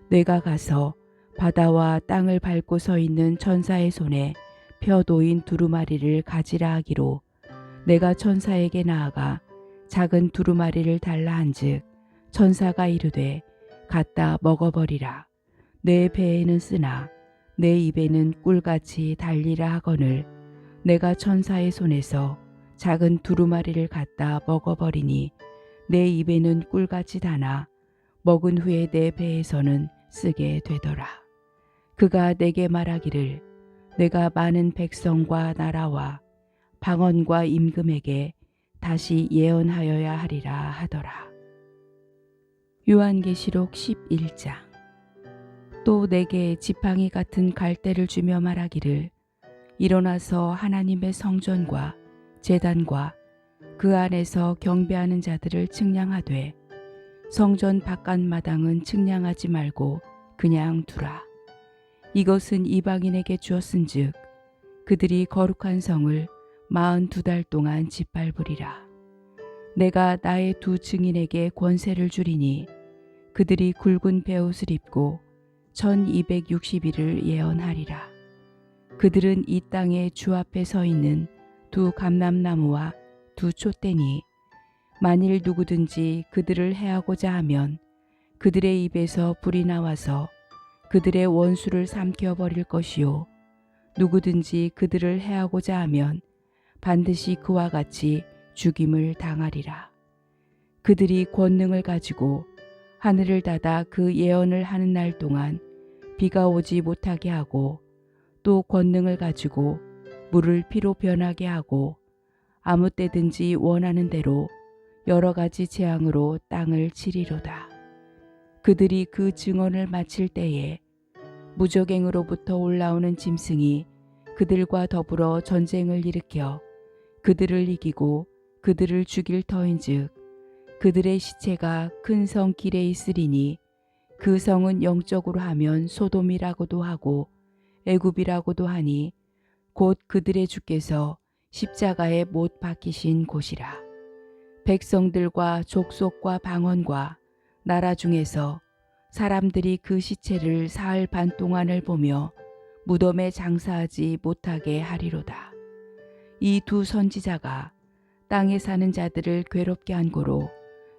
내가 가서 바다와 땅을 밟고 서 있는 천사의 손에 펴 놓인 두루마리를 가지라 하기로 내가 천사에게 나아가 작은 두루마리를 달라 한즉 천사가 이르되 갖다 먹어버리라. 내 배에는 쓰나 내 입에는 꿀같이 달리라 하거늘 내가 천사의 손에서 작은 두루마리를 갖다 먹어버리니 내 입에는 꿀같이 다나 먹은 후에 내 배에서는 쓰게 되더라. 그가 내게 말하기를 내가 많은 백성과 나라와 방언과 임금에게 다시 예언하여야 하리라 하더라. 요한계시록 11장. 또 내게 지팡이 같은 갈대를 주며 말하기를 일어나서 하나님의 성전과 제단과 그 안에서 경배하는 자들을 측량하되 성전 바깥마당은 측량하지 말고 그냥 두라. 이것은 이방인에게 주었은즉 그들이 거룩한 성을 42달 동안 짓밟으리라. 내가 나의 2 증인에게 권세를 주리니 그들이 굵은 베옷을 입고 1260일을 예언하리라. 그들은 이 땅에 주 앞에 서 있는 두 감람나무와 두 촛대니 만일 누구든지 그들을 해하고자 하면 그들의 입에서 불이 나와서 그들의 원수를 삼켜버릴 것이요 누구든지 그들을 해하고자 하면 반드시 그와 같이 죽임을 당하리라. 그들이 권능을 가지고 하늘을 닫아 그 예언을 하는 날 동안 비가 오지 못하게 하고 또 권능을 가지고 물을 피로 변하게 하고 아무 때든지 원하는 대로 여러 가지 재앙으로 땅을 치리로다. 그들이 그 증언을 마칠 때에 무적행으로부터 올라오는 짐승이 그들과 더불어 전쟁을 일으켜 그들을 이기고 그들을 죽일 터인즉 그들의 시체가 큰 성 길에 있으리니 그 성은 영적으로 하면 소돔이라고도 하고 애굽이라고도 하니 곧 그들의 주께서 십자가에 못 박히신 곳이라. 백성들과 족속과 방언과 나라 중에서 사람들이 그 시체를 사흘 반 동안을 보며 무덤에 장사하지 못하게 하리로다. 이 두 선지자가 땅에 사는 자들을 괴롭게 한 고로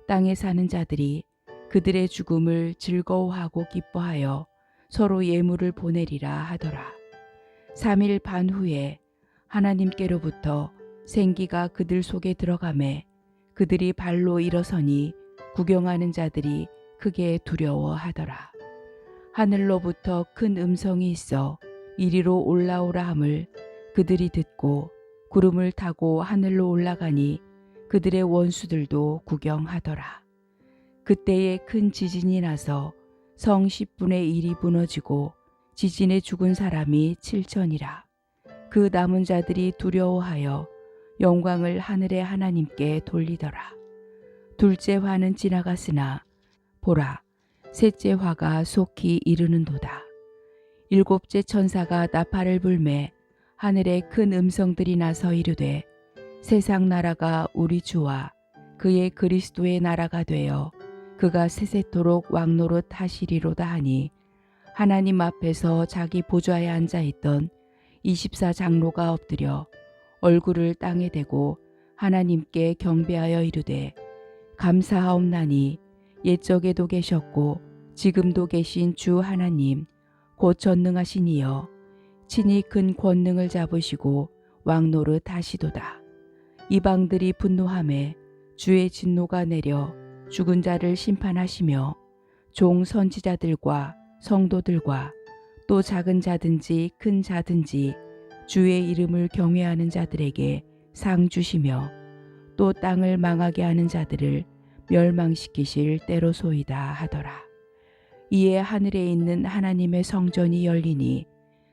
땅에 사는 자들이 그들의 죽음을 즐거워하고 기뻐하여 서로 예물을 보내리라 하더라. 3일 반 후에 하나님께로부터 생기가 그들 속에 들어가매 그들이 발로 일어서니 구경하는 자들이 크게 두려워하더라. 하늘로부터 큰 음성이 있어 이리로 올라오라 함을 그들이 듣고 구름을 타고 하늘로 올라가니 그들의 원수들도 구경하더라. 그때에 큰 지진이 나서 성 10분의 1이 무너지고 지진에 죽은 사람이 7천이라. 그 남은 자들이 두려워하여 영광을 하늘의 하나님께 돌리더라. 둘째 화는 지나갔으나 보라, 셋째 화가 속히 이르는도다. 일곱째 천사가 나팔을 불매 하늘에 큰 음성들이 나서 이르되 세상 나라가 우리 주와 그의 그리스도의 나라가 되어 그가 세세토록 왕노릇 하시리로다 하니 하나님 앞에서 자기 보좌에 앉아있던 24장로가 엎드려 얼굴을 땅에 대고 하나님께 경배하여 이르되 감사하옵나니 옛적에도 계셨고 지금도 계신 주 하나님 곧 전능하신 이여 친히 큰 권능을 잡으시고 왕노릇 하시도다. 이방들이 분노하매 주의 진노가 내려 죽은 자를 심판하시며 종 선지자들과 성도들과 또 작은 자든지 큰 자든지 주의 이름을 경외하는 자들에게 상 주시며 또 땅을 망하게 하는 자들을 멸망시키실 때로소이다 하더라. 이에 하늘에 있는 하나님의 성전이 열리니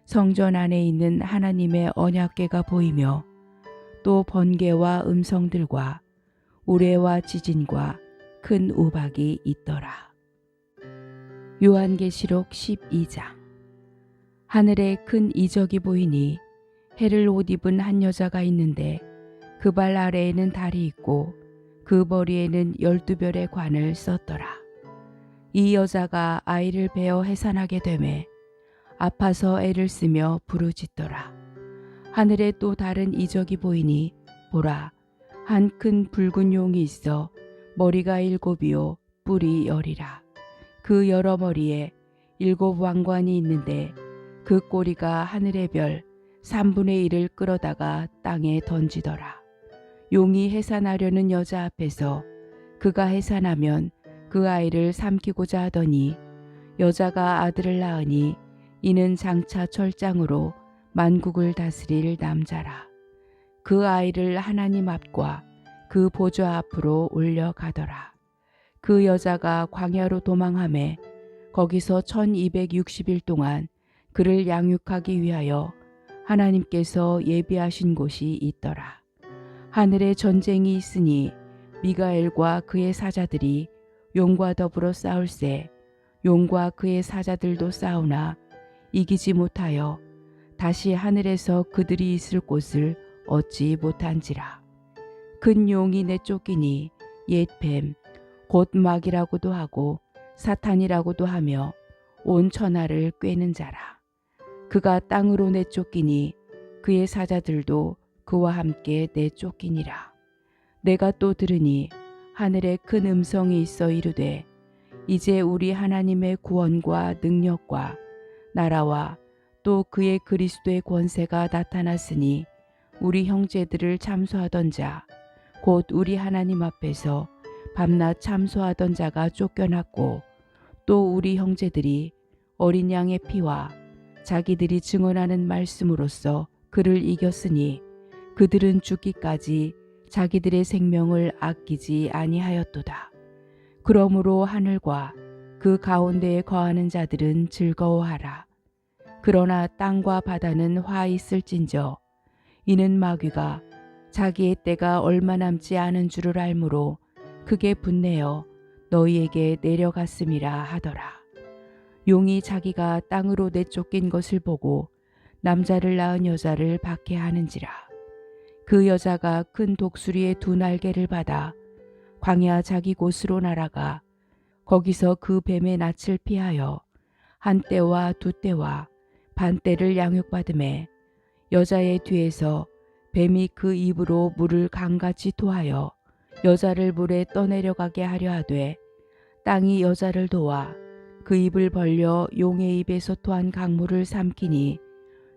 성전 안에 있는 하나님의 언약궤가 보이며 또 번개와 음성들과 우레와 지진과 큰 우박이 있더라. 요한계시록 12장. 하늘에 큰 이적이 보이니 해를 옷 입은 한 여자가 있는데 그 발 아래에는 달이 있고 그 머리에는 12별의 관을 썼더라. 이 여자가 아이를 베어 해산하게 되매 아파서 애를 쓰며 부르짖더라. 하늘에 또 다른 이적이 보이니 보라, 한 큰 붉은 용이 있어 머리가 7이요 뿔이 10이라. 그 여러 머리에 7 왕관이 있는데 그 꼬리가 하늘의 별 3분의 1을 끌어다가 땅에 던지더라. 용이 해산하려는 여자 앞에서 그가 해산하면 그 아이를 삼키고자 하더니 여자가 아들을 낳으니 이는 장차 철장으로 만국을 다스릴 남자라. 그 아이를 하나님 앞과 그 보좌 앞으로 올려가더라. 그 여자가 광야로 도망하매 거기서 1260일 동안 그를 양육하기 위하여 하나님께서 예비하신 곳이 있더라. 하늘에 전쟁이 있으니 미가엘과 그의 사자들이 용과 더불어 싸울세 용과 그의 사자들도 싸우나 이기지 못하여 다시 하늘에서 그들이 있을 곳을 얻지 못한지라. 큰 용이 내쫓기니 옛 뱀 곧 마귀라고도 하고 사탄이라고도 하며 온 천하를 꿰는 자라. 그가 땅으로 내쫓기니 그의 사자들도 그와 함께 내쫓기니라. 내가 또 들으니 하늘에 큰 음성이 있어 이르되 이제 우리 하나님의 구원과 능력과 나라와 또 그의 그리스도의 권세가 나타났으니 우리 형제들을 참소하던 자 곧 우리 하나님 앞에서 밤낮 참소하던 자가 쫓겨났고 또 우리 형제들이 어린 양의 피와 자기들이 증언하는 말씀으로써 그를 이겼으니 그들은 죽기까지 자기들의 생명을 아끼지 아니하였도다. 그러므로 하늘과 그 가운데에 거하는 자들은 즐거워하라. 그러나 땅과 바다는 화 있을진저 이는 마귀가 자기의 때가 얼마 남지 않은 줄을 알므로 크게 분내어 너희에게 내려갔음이라 하더라. 용이 자기가 땅으로 내쫓긴 것을 보고 남자를 낳은 여자를 박해하는지라. 그 여자가 큰 독수리의 두 날개를 받아 광야 자기 곳으로 날아가 거기서 그 뱀의 낯을 피하여 한 때와 두 때와 반 때를 양육받음에 여자의 뒤에서 뱀이 그 입으로 물을 강같이 토하여 여자를 물에 떠내려가게 하려 하되 땅이 여자를 도와 그 입을 벌려 용의 입에서 토한 강물을 삼키니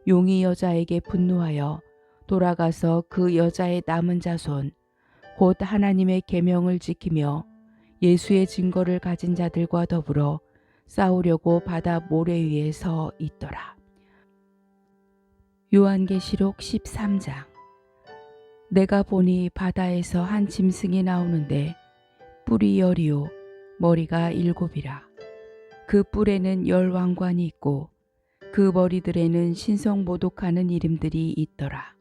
용이 여자에게 분노하여 돌아가서 그 여자의 남은 자손 곧 하나님의 계명을 지키며 예수의 증거를 가진 자들과 더불어 싸우려고 바다 모래 위에 서 있더라. 요한계시록 13장. 내가 보니 바다에서 한 짐승이 나오는데 뿔이 10이요 머리가 7이라. 그 뿔에는 10왕관이 있고 그 머리들에는 신성모독하는 이름들이 있더라.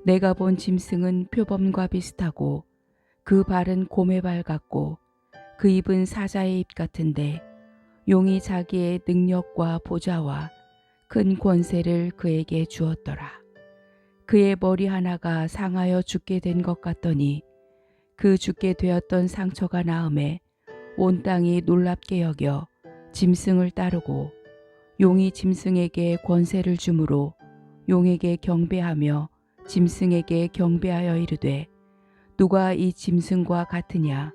내가 본 짐승은 표범과 비슷하고 그 발은 곰의 발 같고 그 입은 사자의 입 같은데 용이 자기의 능력과 보좌와 큰 권세를 그에게 주었더라. 그의 머리 하나가 상하여 죽게 된 것 같더니 그 죽게 되었던 상처가 나음에 온 땅이 놀랍게 여겨 짐승을 따르고 용이 짐승에게 권세를 주므로 용에게 경배하며 짐승에게 경배하여 이르되 누가 이 짐승과 같으냐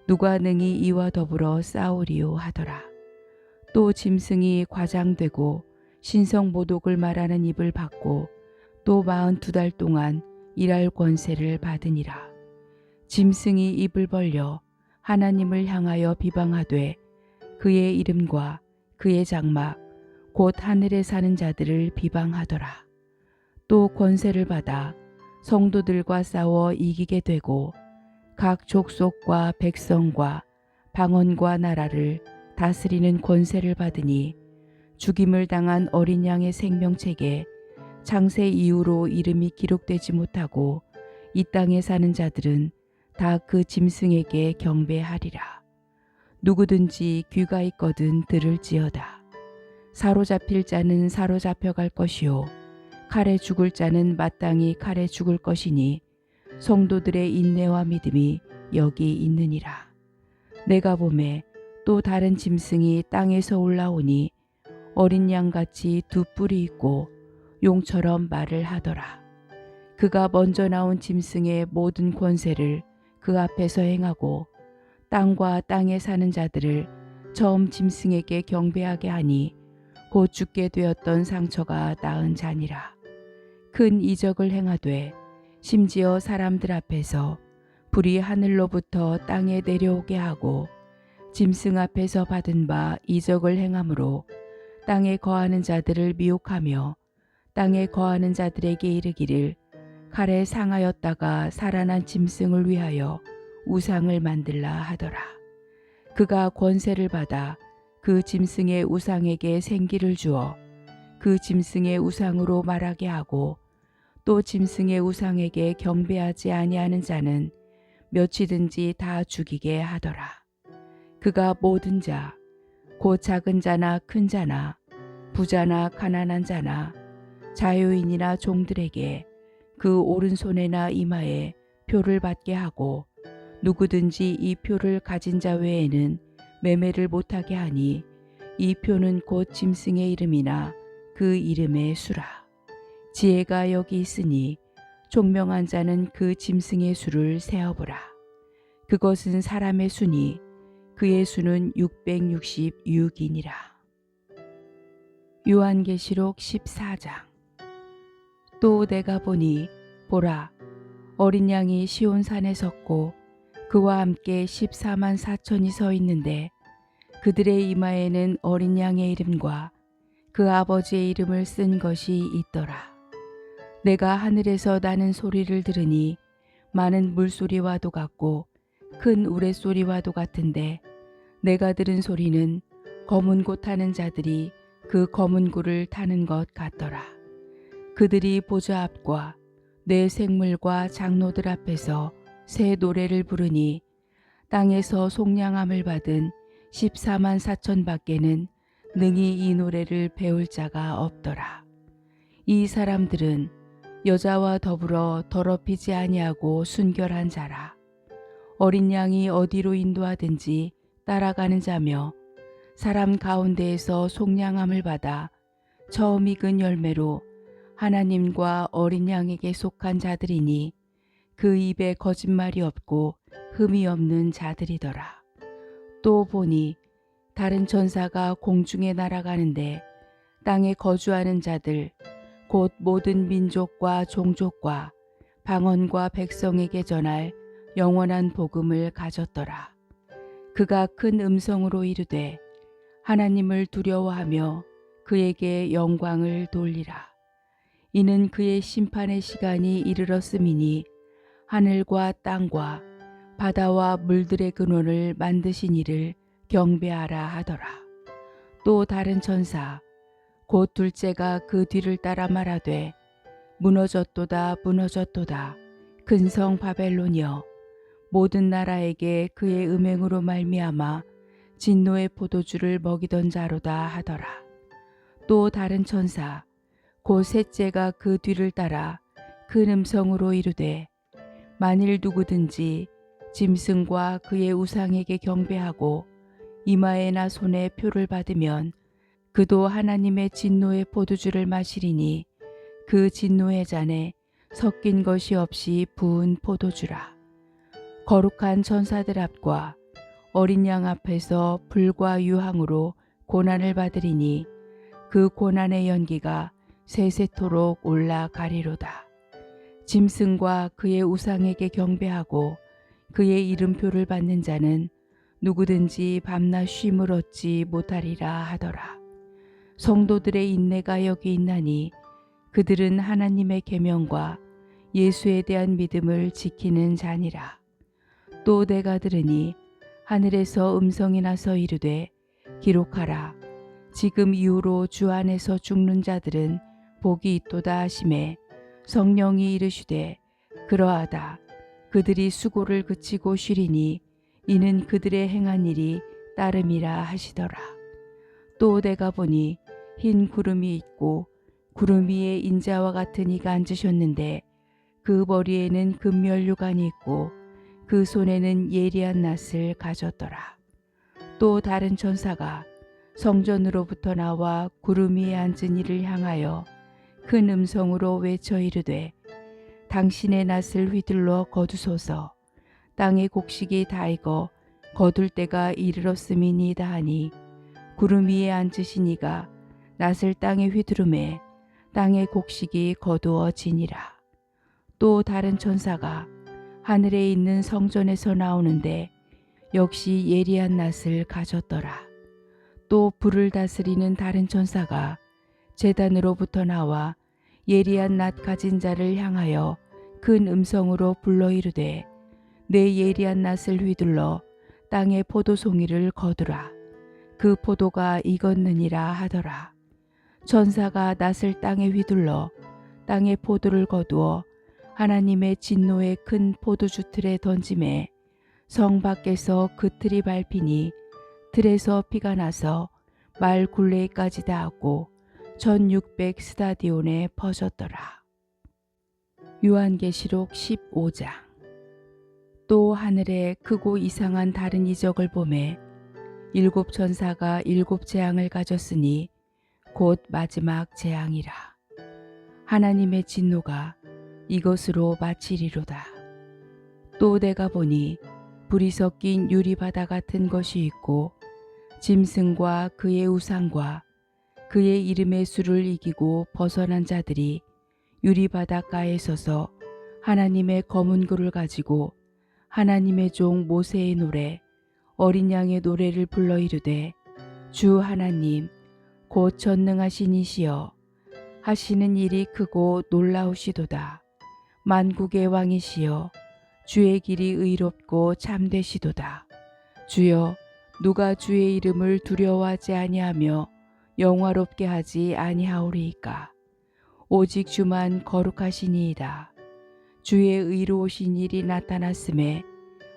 누가 능히 이와 더불어 싸우리요 하더라. 또 짐승이 과장되고 신성모독을 말하는 입을 받고 또 42달 동안 일할 권세를 받으니라. 짐승이 입을 벌려 하나님을 향하여 비방하되 그의 이름과 그의 장막 곧 하늘에 사는 자들을 비방하더라. 또 권세를 받아 성도들과 싸워 이기게 되고 각 족속과 백성과 방언과 나라를 다스리는 권세를 받으니 죽임을 당한 어린 양의 생명책에 창세 이후로 이름이 기록되지 못하고 이 땅에 사는 자들은 다 그 짐승에게 경배하리라. 누구든지 귀가 있거든 들을지어다. 사로잡힐 자는 사로잡혀 갈 것이요 칼에 죽을 자는 마땅히 칼에 죽을 것이니 성도들의 인내와 믿음이 여기 있느니라. 내가 보매 또 다른 짐승이 땅에서 올라오니 어린 양같이 두 뿔이 있고 용처럼 말을 하더라. 그가 먼저 나온 짐승의 모든 권세를 그 앞에서 행하고 땅과 땅에 사는 자들을 처음 짐승에게 경배하게 하니 곧 죽게 되었던 상처가 나은 자니라. 큰 이적을 행하되 심지어 사람들 앞에서 불이 하늘로부터 땅에 내려오게 하고 짐승 앞에서 받은 바 이적을 행함으로 땅에 거하는 자들을 미혹하며 땅에 거하는 자들에게 이르기를 칼에 상하였다가 살아난 짐승을 위하여 우상을 만들라 하더라. 그가 권세를 받아 그 짐승의 우상에게 생기를 주어 그 짐승의 우상으로 말하게 하고 또 짐승의 우상에게 경배하지 아니하는 자는 몇이든지 다 죽이게 하더라. 그가 모든 자, 곧 작은 자나 큰 자나 부자나 가난한 자나 자유인이나 종들에게 그 오른손에나 이마에 표를 받게 하고 누구든지 이 표를 가진 자 외에는 매매를 못하게 하니 이 표는 곧 짐승의 이름이나 그 이름의 수라. 지혜가 여기 있으니 총명한 자는 그 짐승의 수를 세어보라. 그것은 사람의 수니 그의 수는 666이니라. 요한계시록 14장. 또 내가 보니 보라, 어린 양이 시온산에 섰고 그와 함께 14만 4천이 서 있는데 그들의 이마에는 어린 양의 이름과 그 아버지의 이름을 쓴 것이 있더라. 내가 하늘에서 나는 소리를 들으니 많은 물소리와도 같고 큰 우레소리와도 같은데 내가 들은 소리는 검은 고 타는 자들이 그 검은 고를 타는 것 같더라. 그들이 보좌 앞과 내 생물과 장로들 앞에서 새 노래를 부르니 땅에서 속량함을 받은 14만 4천 밖에는 능히 이 노래를 배울 자가 없더라. 이 사람들은 여자와 더불어 더럽히지 아니하고 순결한 자라. 어린 양이 어디로 인도하든지 따라가는 자며 사람 가운데에서 속량함을 받아 처음 익은 열매로 하나님과 어린 양에게 속한 자들이니 그 입에 거짓말이 없고 흠이 없는 자들이더라. 또 보니 다른 천사가 공중에 날아가는데 땅에 거주하는 자들 곧 모든 민족과 종족과 방언과 백성에게 전할 영원한 복음을 가졌더라. 그가 큰 음성으로 이르되 하나님을 두려워하며 그에게 영광을 돌리라. 이는 그의 심판의 시간이 이르렀음이니 하늘과 땅과 바다와 물들의 근원을 만드신 이를 경배하라 하더라. 또 다른 천사 곧 둘째가 그 뒤를 따라 말하되 무너졌도다 무너졌도다 큰 성 바벨론이여 모든 나라에게 그의 음행으로 말미암아 진노의 포도주를 먹이던 자로다 하더라. 또 다른 천사 곧 셋째가 그 뒤를 따라 큰 음성으로 이르되 만일 누구든지 짐승과 그의 우상에게 경배하고 이마에나 손에 표를 받으면 그도 하나님의 진노의 포도주를 마시리니 그 진노의 잔에 섞인 것이 없이 부은 포도주라. 거룩한 천사들 앞과 어린 양 앞에서 불과 유황으로 고난을 받으리니 그 고난의 연기가 세세토록 올라가리로다. 짐승과 그의 우상에게 경배하고 그의 이름표를 받는 자는 누구든지 밤낮 쉼을 얻지 못하리라 하더라. 성도들의 인내가 여기 있나니 그들은 하나님의 계명과 예수에 대한 믿음을 지키는 자니라. 또 내가 들으니 하늘에서 음성이 나서 이르되 기록하라. 지금 이후로 주 안에서 죽는 자들은 복이 있도다 하시매 성령이 이르시되 그러하다. 그들이 수고를 그치고 쉬리니 이는 그들의 행한 일이 따름이라 하시더라. 또 내가 보니 흰 구름이 있고 구름 위에 인자와 같은 이가 앉으셨는데 그 머리에는 금면류관이 있고 그 손에는 예리한 낫을 가졌더라. 또 다른 천사가 성전으로부터 나와 구름 위에 앉은 이를 향하여 큰 음성으로 외쳐 이르되 당신의 낫을 휘둘러 거두소서. 땅의 곡식이 다 익어 거둘 때가 이르렀음이니이다 하니 구름 위에 앉으신 이가 낫을 땅에 휘두르매 땅의 곡식이 거두어지니라. 또 다른 천사가 하늘에 있는 성전에서 나오는데 역시 예리한 낫을 가졌더라. 또 불을 다스리는 다른 천사가 제단으로부터 나와 예리한 낫 가진 자를 향하여 큰 음성으로 불러 이르되 내 예리한 낫을 휘둘러 땅의 포도송이를 거두라. 그 포도가 익었느니라 하더라. 천사가 낫을 땅에 휘둘러 땅의 포도를 거두어 하나님의 진노의 큰 포도주 틀에 던짐에 성 밖에서 그 틀이 밟히니 틀에서 피가 나서 말 굴레까지 닿았고 1600 스타디온에 퍼졌더라. 요한계시록 15장. 또 하늘에 크고 이상한 다른 이적을 보매 일곱 천사가 일곱 재앙을 가졌으니 곧 마지막 재앙이라. 하나님의 진노가 이것으로 마치리로다. 또 내가 보니 불이 섞인 유리바다 같은 것이 있고 짐승과 그의 우상과 그의 이름의 수를 이기고 벗어난 자들이 유리바닷가에 서서 하나님의 검은 굴을 가지고 하나님의 종 모세의 노래 어린 양의 노래를 불러 이르되 주 하나님 곧 전능하신 이시여 하시는 일이 크고 놀라우시도다. 만국의 왕이시여 주의 길이 의롭고 참되시도다. 주여 누가 주의 이름을 두려워하지 아니하며 영화롭게 하지 아니하오리이까. 오직 주만 거룩하시니이다. 주의 의로우신 일이 나타났음에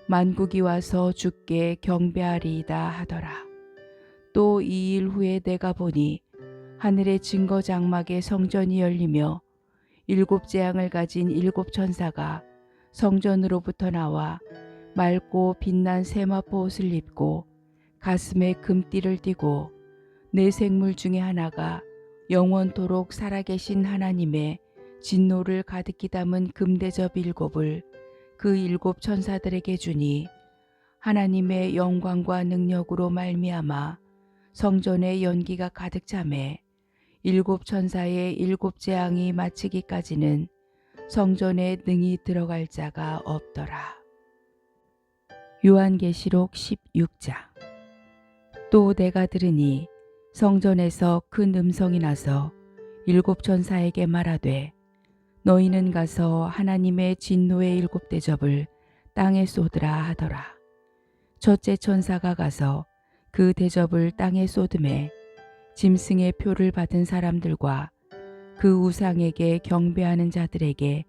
만국이 와서 주께 경배하리이다 하더라. 또 이 일 후에 내가 보니 하늘의 증거 장막의 성전이 열리며 일곱 재앙을 가진 일곱 천사가 성전으로부터 나와 맑고 빛난 세마포 옷을 입고 가슴에 금띠를 띠고 네 생물 중에 하나가 영원토록 살아계신 하나님의 진노를 가득히 담은 금대접 일곱을 그 일곱 천사들에게 주니 하나님의 영광과 능력으로 말미암아 성전에 연기가 가득 차매 일곱 천사의 일곱 재앙이 마치기까지는 성전에 능히 들어갈 자가 없더라. 요한계시록 16장. 또 내가 들으니 성전에서 큰 음성이 나서 일곱 천사에게 말하되 너희는 가서 하나님의 진노의 일곱 대접을 땅에 쏟으라 하더라. 첫째 천사가 가서 그 대접을 땅에 쏟음에 짐승의 표를 받은 사람들과 그 우상에게 경배하는 자들에게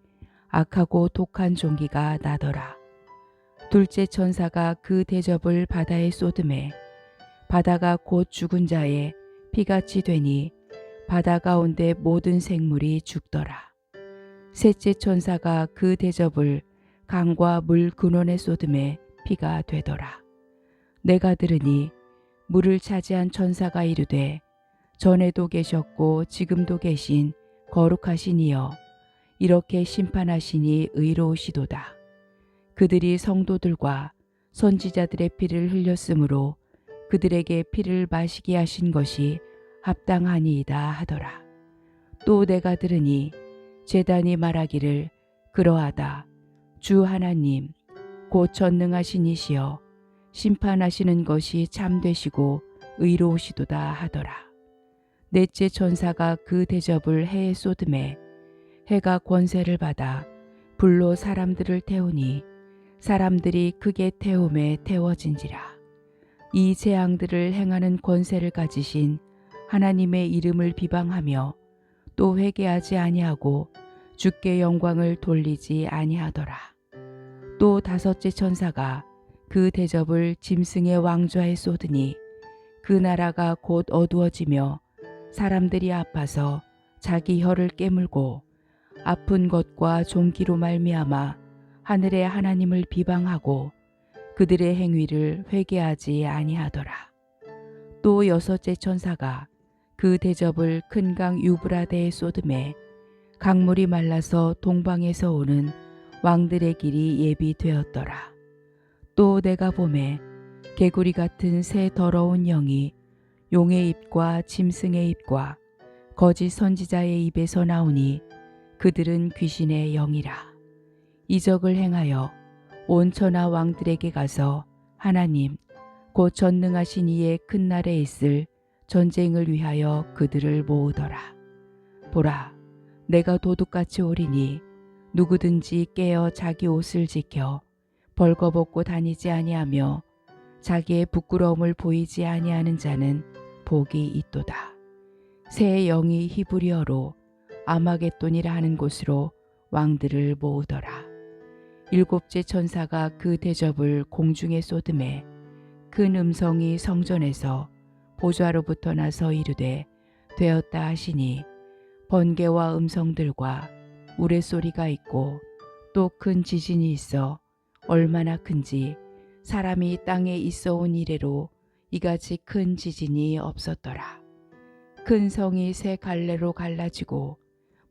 악하고 독한 종기가 나더라. 둘째 천사가 그 대접을 바다에 쏟음에 바다가 곧 죽은 자의 피같이 되니 바다 가운데 모든 생물이 죽더라. 셋째 천사가 그 대접을 강과 물 근원에 쏟음에 피가 되더라. 내가 들으니 물을 차지한 천사가 이르되 전에도 계셨고 지금도 계신 거룩하신 이여 이렇게 심판하시니 의로우시도다. 그들이 성도들과 선지자들의 피를 흘렸으므로 그들에게 피를 마시게 하신 것이 합당하니이다 하더라. 또 내가 들으니 제단이 말하기를 그러하다. 주 하나님 곧 전능하신 이시여 심판하시는 것이 참되시고 의로우시도다 하더라. 넷째 천사가 그 대접을 해에 쏟음에 해가 권세를 받아 불로 사람들을 태우니 사람들이 크게 태움에 태워진지라. 이 재앙들을 행하는 권세를 가지신 하나님의 이름을 비방하며 또 회개하지 아니하고 주께 영광을 돌리지 아니하더라. 또 다섯째 천사가 그 대접을 짐승의 왕좌에 쏟으니 그 나라가 곧 어두워지며 사람들이 아파서 자기 혀를 깨물고 아픈 것과 종기로 말미암아 하늘의 하나님을 비방하고 그들의 행위를 회개하지 아니하더라. 또 여섯째 천사가 그 대접을 큰 강 유브라데에 쏟음에 강물이 말라서 동방에서 오는 왕들의 길이 예비되었더라. 또 내가 보매 개구리 같은 새 더러운 영이 용의 입과 짐승의 입과 거짓 선지자의 입에서 나오니 그들은 귀신의 영이라. 이적을 행하여 온 천하 왕들에게 가서 하나님 곧 전능하신 이의 큰 날에 있을 전쟁을 위하여 그들을 모으더라. 보라, 내가 도둑같이 오리니 누구든지 깨어 자기 옷을 지켜 벌거벗고 다니지 아니하며 자기의 부끄러움을 보이지 아니하는 자는 복이 있도다. 새 영이 히브리어로 아마겟돈이라 하는 곳으로 왕들을 모으더라. 일곱째 천사가 그 대접을 공중에 쏟음에 큰 음성이 성전에서 보좌로부터 나서 이르되 되었다 하시니 번개와 음성들과 우레소리가 있고 또 큰 지진이 있어 얼마나 큰지 사람이 땅에 있어 온 이래로 이같이 큰 지진이 없었더라. 큰 성이 세 갈래로 갈라지고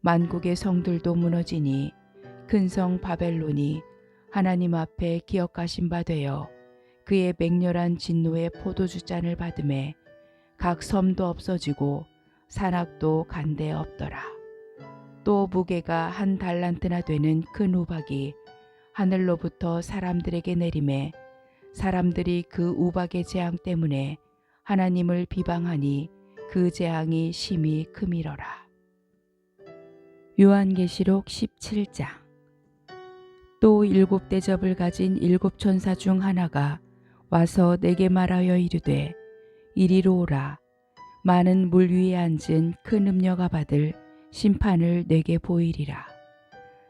만국의 성들도 무너지니 큰 성 바벨론이 하나님 앞에 기억하신 바 되어 그의 맹렬한 진노의 포도주 잔을 받음에 각 섬도 없어지고 산악도 간데 없더라. 또 무게가 한 달란트나 되는 큰 우박이 하늘로부터 사람들에게 내림에 사람들이 그 우박의 재앙 때문에 하나님을 비방하니 그 재앙이 심히 크미러라. 요한계시록 17장. 또 7 대접을 가진 7 천사 중 하나가 와서 내게 말하여 이르되 이리로 오라. 많은 물 위에 앉은 큰 음녀가 받을 심판을 내게 보이리라.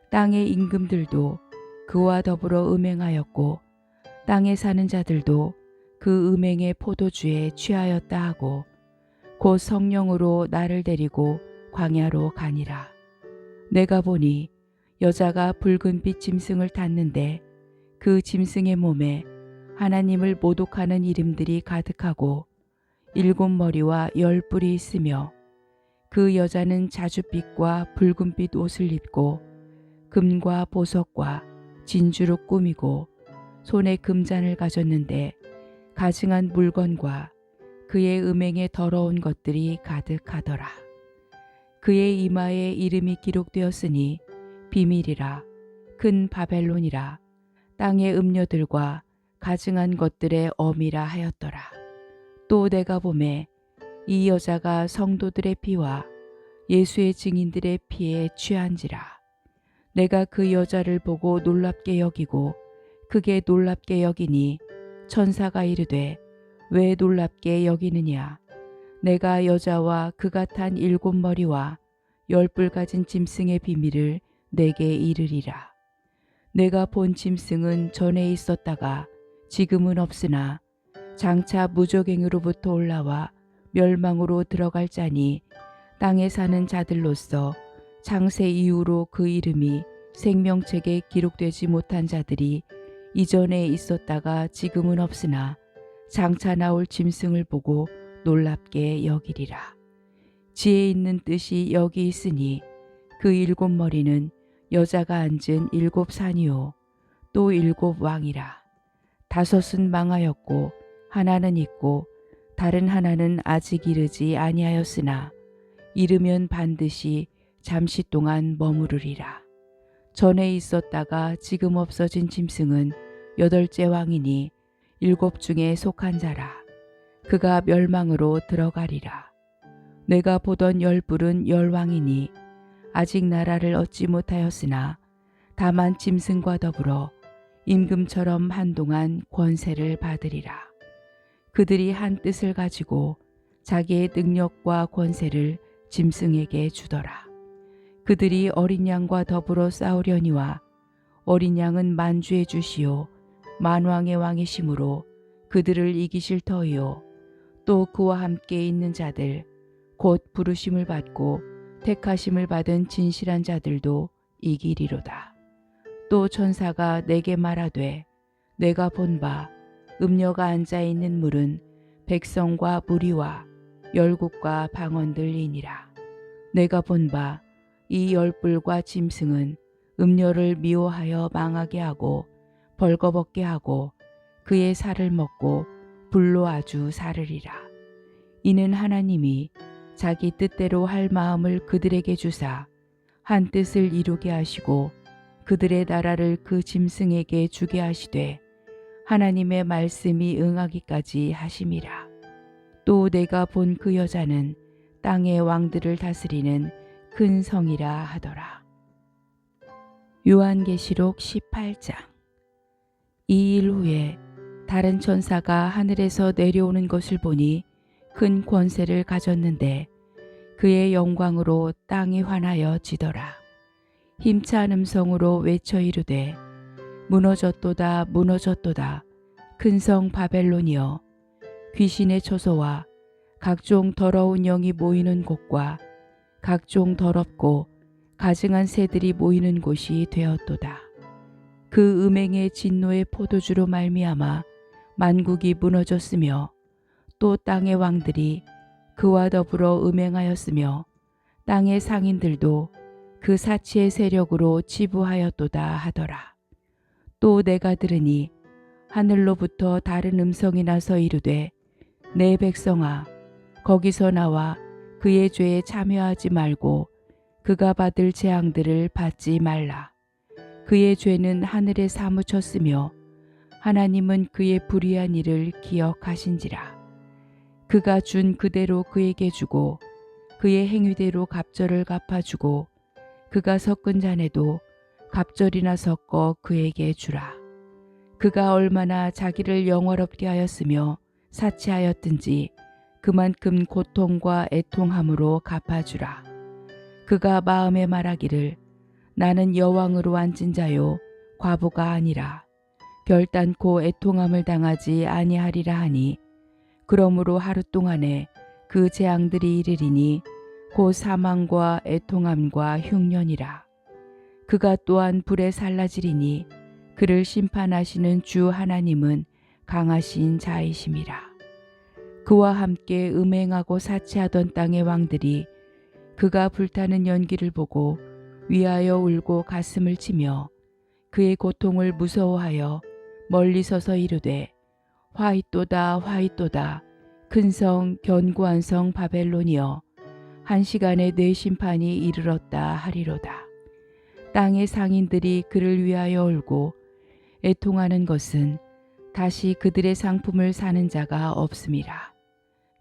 땅의 임금들도 그와 더불어 음행하였고 땅에 사는 자들도 그 음행의 포도주에 취하였다 하고 곧 성령으로 나를 데리고 광야로 가니라. 내가 보니 여자가 붉은빛 짐승을 탔는데 그 짐승의 몸에 하나님을 모독하는 이름들이 가득하고 7 머리와 10 뿔이 있으며 그 여자는 자줏빛과 붉은빛 옷을 입고 금과 보석과 진주로 꾸미고 손에 금잔을 가졌는데 가증한 물건과 그의 음행에 더러운 것들이 가득하더라. 그의 이마에 이름이 기록되었으니 비밀이라 큰 바벨론이라 땅의 음녀들과 가증한 것들의 어미라 하였더라. 또 내가 보매 이 여자가 성도들의 피와 예수의 증인들의 피에 취한지라. 내가 그 여자를 보고 놀랍게 여기고 크게 놀랍게 여기니 천사가 이르되 왜 놀랍게 여기느냐. 내가 여자와 그가 탄 7 머리와 10 뿔 가진 짐승의 비밀을 내게 이르리라. 내가 본 짐승은 전에 있었다가 지금은 없으나 장차 무저갱으로부터 올라와 멸망으로 들어갈 자니 땅에 사는 자들로서 창세 이후로 그 이름이 생명책에 기록되지 못한 자들이 이전에 있었다가 지금은 없으나 장차 나올 짐승을 보고 놀랍게 여기리라. 지혜 있는 뜻이 여기 있으니 그 7 머리는 여자가 앉은 7 산이요 또 7 왕이라. 5은 망하였고 하나는 있고 다른 하나는 아직 이르지 아니하였으나 이르면 반드시 잠시 동안 머무르리라. 전에 있었다가 지금 없어진 짐승은 8째 왕이니 7 중에 속한 자라. 그가 멸망으로 들어가리라. 내가 보던 10 뿔은 10 왕이니 아직 나라를 얻지 못하였으나 다만 짐승과 더불어 임금처럼 한동안 권세를 받으리라. 그들이 한 뜻을 가지고 자기의 능력과 권세를 짐승에게 주더라. 그들이 어린 양과 더불어 싸우려니와 어린 양은 만주의 주시요 만왕의 왕이시므로 그들을 이기실 터이요 또 그와 함께 있는 자들 곧 부르심을 받고 택하심을 받은 진실한 자들도 이기리로다. 또 천사가 내게 말하되 내가 본 바 음녀가 앉아 있는 물은 백성과 무리와 열국과 방언들이니라. 내가 본 바 이 10 뿔과 짐승은 음녀를 미워하여 망하게 하고 벌거벗게 하고 그의 살을 먹고 불로 아주 사르리라. 이는 하나님이 자기 뜻대로 할 마음을 그들에게 주사 한 뜻을 이루게 하시고 그들의 나라를 그 짐승에게 주게 하시되 하나님의 말씀이 응하기까지 하심이라. 또 내가 본 그 여자는 땅의 왕들을 다스리는 큰 성이라 하더라. 요한계시록 18장. 이 일 후에 다른 천사가 하늘에서 내려오는 것을 보니 큰 권세를 가졌는데 그의 영광으로 땅이 환하여 지더라. 힘찬 음성으로 외쳐 이르되 무너졌도다 무너졌도다 큰 성 바벨론이여 귀신의 처소와 각종 더러운 영이 모이는 곳과 각종 더럽고 가증한 새들이 모이는 곳이 되었도다. 그 음행의 진노의 포도주로 말미암아 만국이 무너졌으며 또 땅의 왕들이 그와 더불어 음행하였으며 땅의 상인들도 그 사치의 세력으로 치부하였도다 하더라. 또 내가 들으니 하늘로부터 다른 음성이 나서 이르되 내 백성아 거기서 나와 그의 죄에 참여하지 말고 그가 받을 재앙들을 받지 말라. 그의 죄는 하늘에 사무쳤으며 하나님은 그의 불의한 일을 기억하신지라. 그가 준 그대로 그에게 주고 그의 행위대로 갑절을 갚아주고 그가 섞은 잔에도 갑절이나 섞어 그에게 주라. 그가 얼마나 자기를 영화롭게 하였으며 사치하였든지 그만큼 고통과 애통함으로 갚아주라. 그가 마음에 말하기를 나는 여왕으로 앉은 자요 과부가 아니라 결단코 애통함을 당하지 아니하리라 하니 그러므로 하루 동안에 그 재앙들이 이르리니 곧 사망과 애통함과 흉년이라. 그가 또한 불에 살라지리니 그를 심판하시는 주 하나님은 강하신 자이심이라. 그와 함께 음행하고 사치하던 땅의 왕들이 그가 불타는 연기를 보고 위하여 울고 가슴을 치며 그의 고통을 무서워하여 멀리 서서 이르되 화이또다 화이또다 큰 성 견고한 성 바벨론이여 한 시간에 내 심판이 이르렀다 하리로다. 땅의 상인들이 그를 위하여 울고 애통하는 것은 다시 그들의 상품을 사는 자가 없음이라.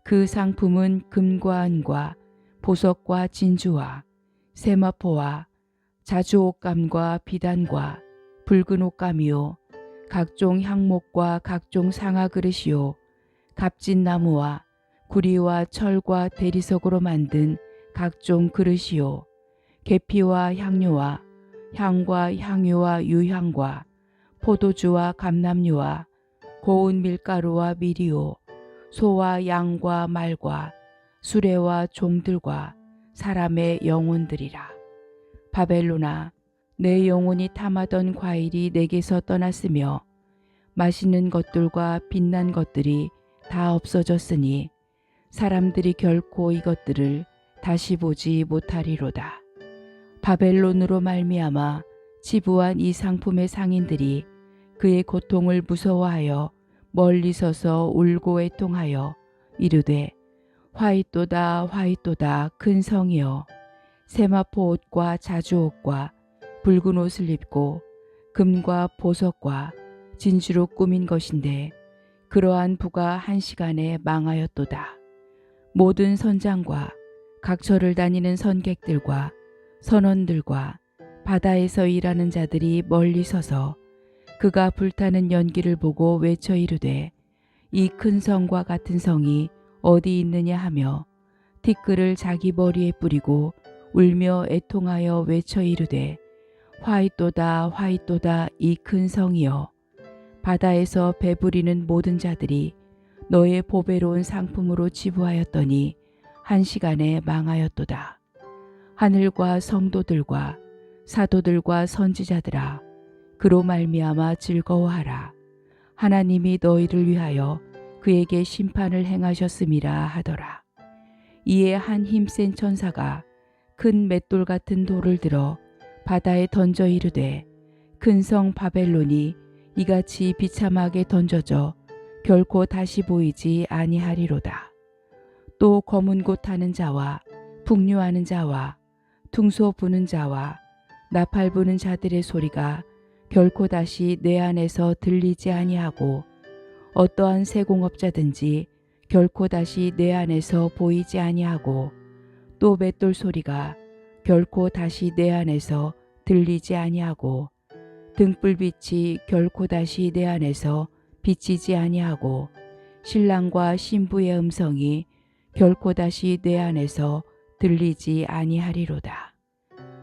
그 상품은 금과 은과 보석과 진주와 세마포와 자주 옷감과 비단과 붉은 옷감이요 각종 향목과 각종 상아 그릇이요 값진 나무와 구리와 철과 대리석으로 만든 각종 그릇이요 계피와 향료와 향과 향유와 유향과 포도주와 감람류와 고운 밀가루와 미리오 소와 양과 말과 수레와 종들과 사람의 영혼들이라. 바벨론아 내 영혼이 탐하던 과일이 내게서 떠났으며 맛있는 것들과 빛난 것들이 다 없어졌으니 사람들이 결코 이것들을 다시 보지 못하리로다. 바벨론으로 말미암아 치부한 이 상품의 상인들이 그의 고통을 무서워하여 멀리 서서 울고 애통하여 이르되 화이또다 화이또다 큰 성이여 세마포 옷과 자주 옷과 붉은 옷을 입고 금과 보석과 진주로 꾸민 것인데 그러한 부가 한 시간에 망하였도다. 모든 선장과 각처를 다니는 선객들과 선원들과 바다에서 일하는 자들이 멀리 서서 그가 불타는 연기를 보고 외쳐 이르되 이 큰 성과 같은 성이 어디 있느냐 하며 티끌을 자기 머리에 뿌리고 울며 애통하여 외쳐 이르되 화이또다 화이또다 이 큰 성이여 바다에서 배부리는 모든 자들이 너의 보배로운 상품으로 치부하였더니 한 시간에 망하였도다. 하늘과 성도들과 사도들과 선지자들아 그로 말미암아 즐거워하라. 하나님이 너희를 위하여 그에게 심판을 행하셨음이라 하더라. 이에 한 힘센 천사가 큰 맷돌 같은 돌을 들어 바다에 던져 이르되 큰 성 바벨론이 이같이 비참하게 던져져 결코 다시 보이지 아니하리로다. 또 검은 곳 타는 자와 풍류하는 자와 퉁소 부는 자와 나팔 부는 자들의 소리가 결코 다시 내 안에서 들리지 아니하고 어떠한 세공업자든지 결코 다시 내 안에서 보이지 아니하고 또 맷돌 소리가 결코 다시 내 안에서 들리지 아니하고 등불빛이 결코 다시 내 안에서 비치지 아니하고 신랑과 신부의 음성이 결코 다시 내 안에서 들리지 아니하리로다.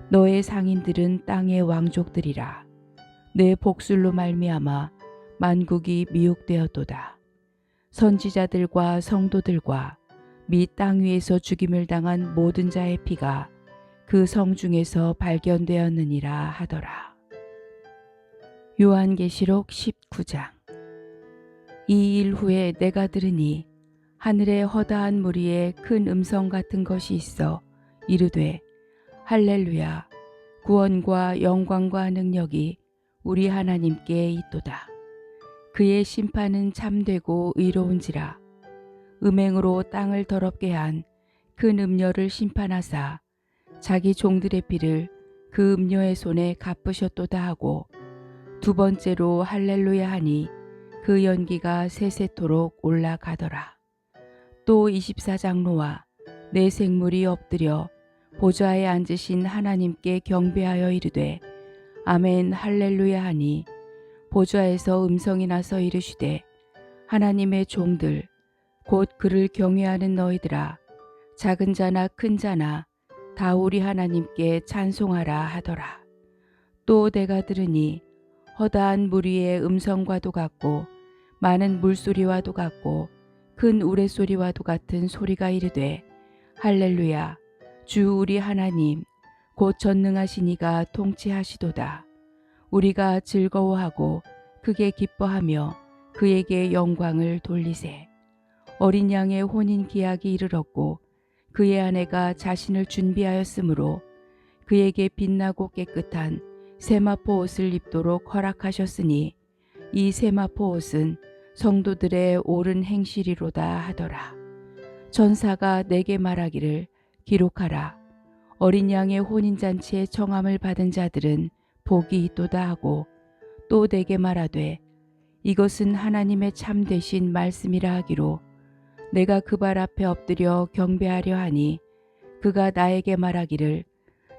너의 상인들은 땅의 왕족들이라. 내 복술로 말미암아 만국이 미혹되었도다. 선지자들과 성도들과 및 땅 위에서 죽임을 당한 모든 자의 피가 그 성 중에서 발견되었느니라 하더라. 요한계시록 19장. 이 일 후에 내가 들으니 하늘의 허다한 무리에 큰 음성 같은 것이 있어 이르되 할렐루야 구원과 영광과 능력이 우리 하나님께 있도다. 그의 심판은 참되고 의로운지라. 음행으로 땅을 더럽게 한 큰 음녀를 심판하사 자기 종들의 피를 그 음녀의 손에 갚으셨도다 하고 두 번째로 할렐루야 하니 그 연기가 세세토록 올라가더라. 또 24장로와 네 생물이 엎드려 보좌에 앉으신 하나님께 경배하여 이르되 아멘 할렐루야 하니 보좌에서 음성이 나서 이르시되 하나님의 종들 곧 그를 경외하는 너희들아 작은 자나 큰 자나 다 우리 하나님께 찬송하라 하더라. 또 내가 들으니 허다한 무리의 음성과도 같고 많은 물소리와도 같고 큰 우레소리와도 같은 소리가 이르되 할렐루야 주 우리 하나님 곧 전능하신 이가 통치하시도다. 우리가 즐거워하고 크게 기뻐하며 그에게 영광을 돌리세. 어린 양의 혼인 기약이 이르렀고 그의 아내가 자신을 준비하였으므로 그에게 빛나고 깨끗한 세마포 옷을 입도록 허락하셨으니 이 세마포 옷은 성도들의 옳은 행실이로다 하더라. 천사가 내게 말하기를 기록하라. 어린 양의 혼인잔치에 청함을 받은 자들은 복이 있도다 하고 또 내게 말하되 이것은 하나님의 참되신 말씀이라 하기로 내가 그 발 앞에 엎드려 경배하려 하니 그가 나에게 말하기를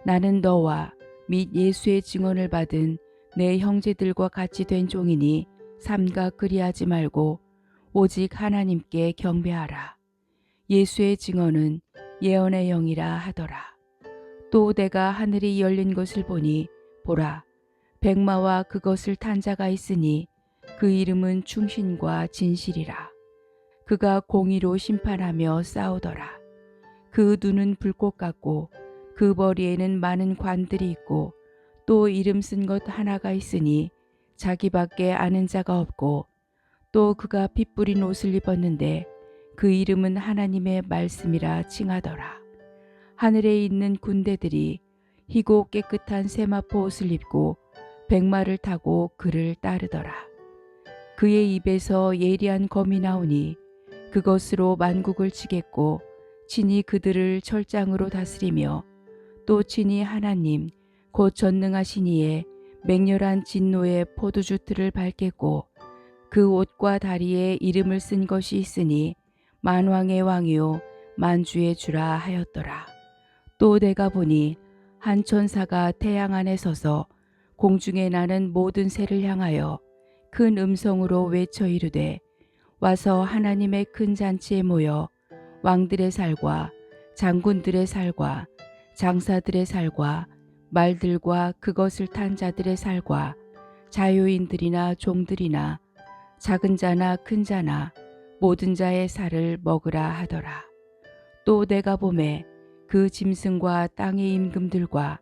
나는 너와 및 예수의 증언을 받은 내 형제들과 같이 된 종이니 삼가 그리하지 말고 오직 하나님께 경배하라. 예수의 증언은 예언의 영이라 하더라. 또 내가 하늘이 열린 것을 보니 보라 백마와 그것을 탄 자가 있으니 그 이름은 충신과 진실이라. 그가 공의로 심판하며 싸우더라. 그 눈은 불꽃 같고 그 머리에는 많은 관들이 있고 또 이름 쓴 것 하나가 있으니 자기밖에 아는 자가 없고 또 그가 피 뿌린 옷을 입었는데 그 이름은 하나님의 말씀이라 칭하더라. 하늘에 있는 군대들이 희고 깨끗한 세마포 옷을 입고 백마를 타고 그를 따르더라. 그의 입에서 예리한 검이 나오니 그것으로 만국을 치겠고 친히 그들을 철장으로 다스리며 또 친히 하나님 곧 전능하신 이의 맹렬한 진노의 포도주 틀을 밟겠고 그 옷과 다리에 이름을 쓴 것이 있으니 만왕의 왕이요 만주의 주라 하였더라. 또 내가 보니 한 천사가 태양 안에 서서 공중에 나는 모든 새를 향하여 큰 음성으로 외쳐 이르되 와서 하나님의 큰 잔치에 모여 왕들의 살과 장군들의 살과 장사들의 살과 말들과 그것을 탄 자들의 살과 자유인들이나 종들이나 작은 자나 큰 자나 모든 자의 살을 먹으라 하더라. 또 내가 보매 그 짐승과 땅의 임금들과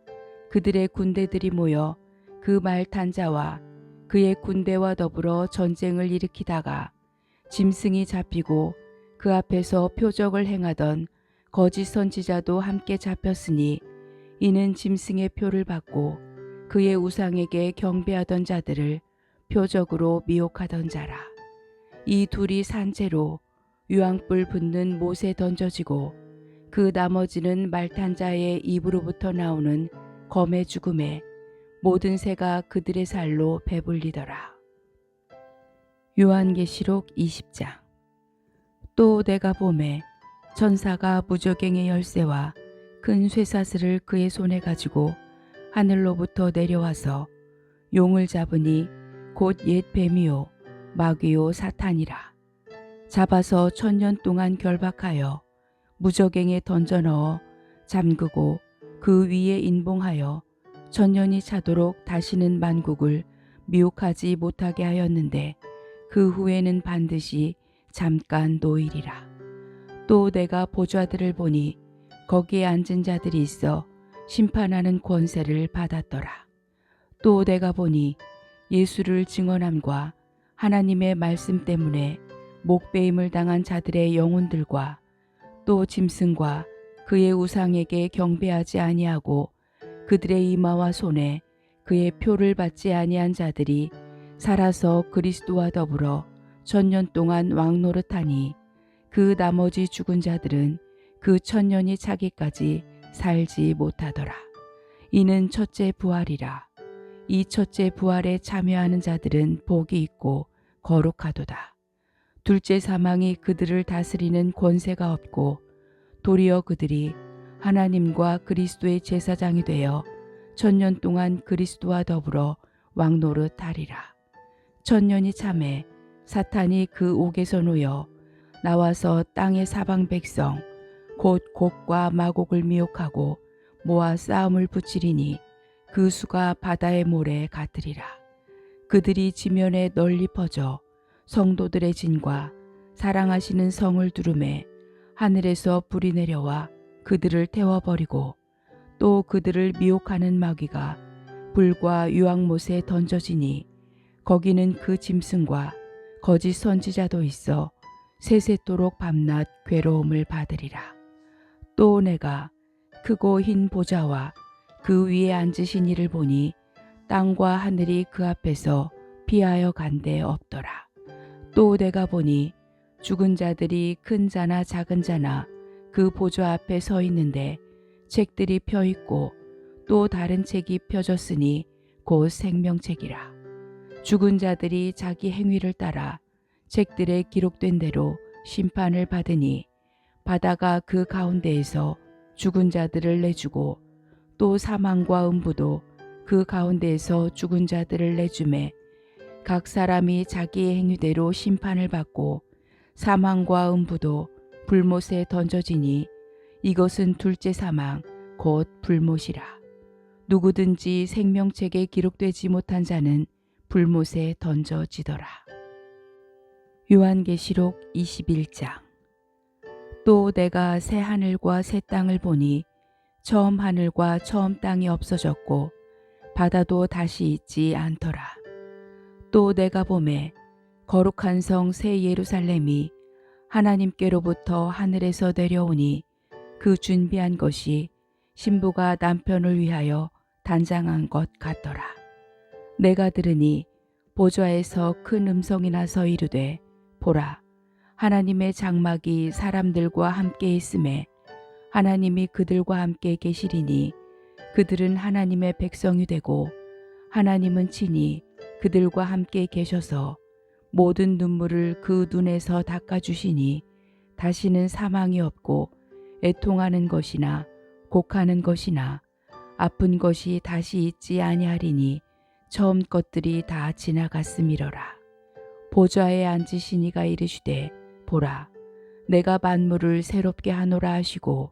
그들의 군대들이 모여 그 말 탄 자와 그의 군대와 더불어 전쟁을 일으키다가 짐승이 잡히고 그 앞에서 표적을 행하던 거짓 선지자도 함께 잡혔으니 이는 짐승의 표를 받고 그의 우상에게 경배하던 자들을 표적으로 미혹하던 자라. 이 둘이 산채로 유황불 붙는 못에 던져지고 그 나머지는 말탄 자의 입으로부터 나오는 검의 죽음에 모든 새가 그들의 살로 배불리더라. 요한계시록 20장. 또 내가 보매 천사가 무저갱의 열쇠와 큰 쇠사슬을 그의 손에 가지고 하늘로부터 내려와서 용을 잡으니 곧 옛 뱀이요 마귀요 사탄이라. 잡아서 1000년 동안 결박하여 무저갱에 던져 넣어 잠그고 그 위에 인봉하여 1000년이 차도록 다시는 만국을 미혹하지 못하게 하였는데 그 후에는 반드시 잠깐 노일이라. 또 내가 보좌들을 보니 거기에 앉은 자들이 있어 심판하는 권세를 받았더라. 또 내가 보니 예수를 증언함과 하나님의 말씀 때문에 목베임을 당한 자들의 영혼들과 또 짐승과 그의 우상에게 경배하지 아니하고 그들의 이마와 손에 그의 표를 받지 아니한 자들이 살아서 그리스도와 더불어 천년 동안 왕노릇하니 그 나머지 죽은 자들은 그 천년이 차기까지 살지 못하더라. 이는 첫째 부활이라. 이 첫째 부활에 참여하는 자들은 복이 있고 거룩하도다. 둘째 사망이 그들을 다스리는 권세가 없고 도리어 그들이 하나님과 그리스도의 제사장이 되어 천년 동안 그리스도와 더불어 왕노릇하리라. 천년이 참에 사탄이 그 옥에서 놓여 나와서 땅의 사방 백성 곧 곡과 마곡을 미혹하고 모아 싸움을 붙이리니 그 수가 바다의 모래 같으리라. 그들이 지면에 널리 퍼져 성도들의 진과 사랑하시는 성을 두르매 하늘에서 불이 내려와 그들을 태워버리고 또 그들을 미혹하는 마귀가 불과 유황못에 던져지니 거기는 그 짐승과 거짓 선지자도 있어 세세토록 밤낮 괴로움을 받으리라. 또 내가 크고 흰 보좌와 그 위에 앉으신 이를 보니 땅과 하늘이 그 앞에서 피하여 간데 없더라. 또 내가 보니 죽은 자들이 큰 자나 작은 자나 그 보좌 앞에 서 있는데 책들이 펴 있고 또 다른 책이 펴졌으니 곧 생명책이라. 죽은 자들이 자기 행위를 따라 책들에 기록된 대로 심판을 받으니 바다가 그 가운데에서 죽은 자들을 내주고 또 사망과 음부도 그 가운데에서 죽은 자들을 내주매 각 사람이 자기의 행위대로 심판을 받고 사망과 음부도 불못에 던져지니 이것은 둘째 사망 곧 불못이라. 누구든지 생명책에 기록되지 못한 자는 불못에 던져지더라. 요한계시록 21장. 또 내가 새 하늘과 새 땅을 보니 처음 하늘과 처음 땅이 없어졌고 바다도 다시 있지 않더라. 또 내가 보매 거룩한 성 새 예루살렘이 하나님께로부터 하늘에서 내려오니 그 준비한 것이 신부가 남편을 위하여 단장한 것 같더라. 내가 들으니 보좌에서 큰 음성이 나서 이르되 보라, 하나님의 장막이 사람들과 함께 있음에 하나님이 그들과 함께 계시리니 그들은 하나님의 백성이 되고 하나님은 친히 그들과 함께 계셔서 모든 눈물을 그 눈에서 닦아주시니 다시는 사망이 없고 애통하는 것이나 곡하는 것이나 아픈 것이 다시 있지 아니하리니 처음 것들이 다 지나갔음이러라. 보좌에 앉으신 이가 이르시되 보라, 내가 만물을 새롭게 하노라 하시고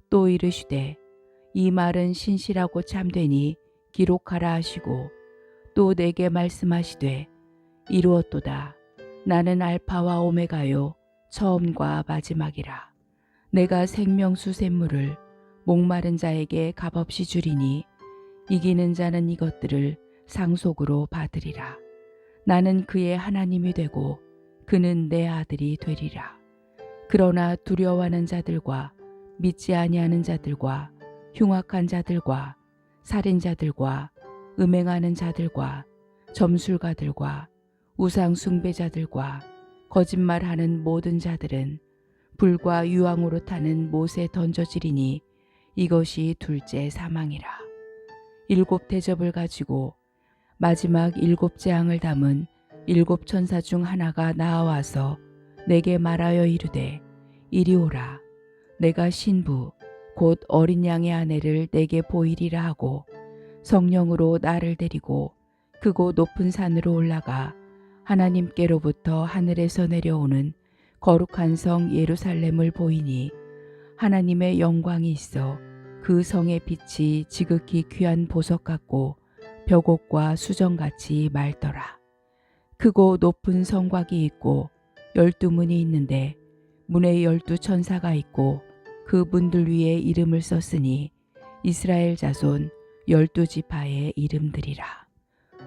또 이르시되 이 말은 신실하고 참되니 기록하라 하시고 또 내게 말씀하시되 이루었도다. 나는 알파와 오메가요 처음과 마지막이라. 내가 생명수 샘물을 목마른 자에게 값없이 주리니 이기는 자는 이것들을 상속으로 받으리라. 나는 그의 하나님이 되고 그는 내 아들이 되리라. 그러나 두려워하는 자들과 믿지 아니하는 자들과 흉악한 자들과 살인자들과 음행하는 자들과 점술가들과 우상 숭배자들과 거짓말하는 모든 자들은 불과 유황으로 타는 못에 던져지리니 이것이 둘째 사망이라. 일곱 대접을 가지고 마지막 일곱 재앙을 담은 일곱 천사 중 하나가 나아와서 내게 말하여 이르되 이리 오라. 내가 신부 곧 어린 양의 아내를 내게 보이리라 하고 성령으로 나를 데리고 크고 높은 산으로 올라가 하나님께로부터 하늘에서 내려오는 거룩한 성 예루살렘을 보이니 하나님의 영광이 있어 그 성의 빛이 지극히 귀한 보석 같고 벽옥과 수정같이 맑더라. 크고 높은 성곽이 있고 12문이 있는데 문에 12천사가 있고 그 문들 위에 이름을 썼으니 이스라엘 자손 12지파의 이름들이라.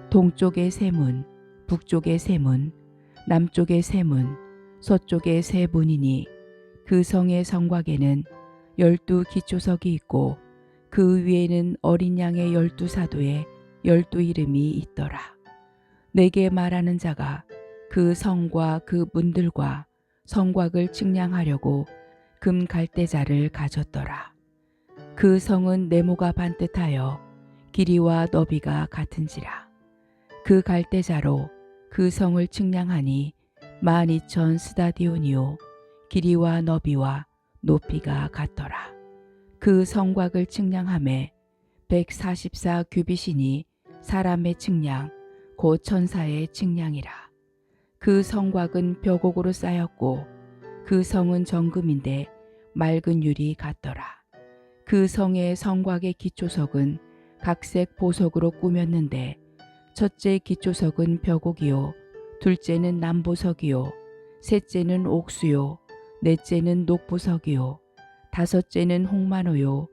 동쪽의 세 문, 북쪽의 세 문, 남쪽의 세 문, 서쪽에 세 문이니 그 성의 성곽에는 12 기초석이 있고 그 위에는 어린 양의 12사도의 12 이름이 있더라. 내게 말하는 자가 그 성과 그 문들과 성곽을 측량하려고 금 갈대자를 가졌더라. 그 성은 네모가 반듯하여 길이와 너비가 같은지라. 그 갈대자로 그 성을 측량하니 12,000 스다디온이요 길이와 너비와 높이가 같더라. 그 성곽을 측량함에 144 규빗이니 사람의 측량 곧 천사의 측량이라. 그 성곽은 벼곡으로 쌓였고 그 성은 정금인데 맑은 유리 같더라. 그 성의 성곽의 기초석은 각색 보석으로 꾸몄는데 첫째 기초석은 벼곡이요 둘째는 남보석이요 셋째는 옥수요 넷째는 녹보석이요 다섯째는 홍마노요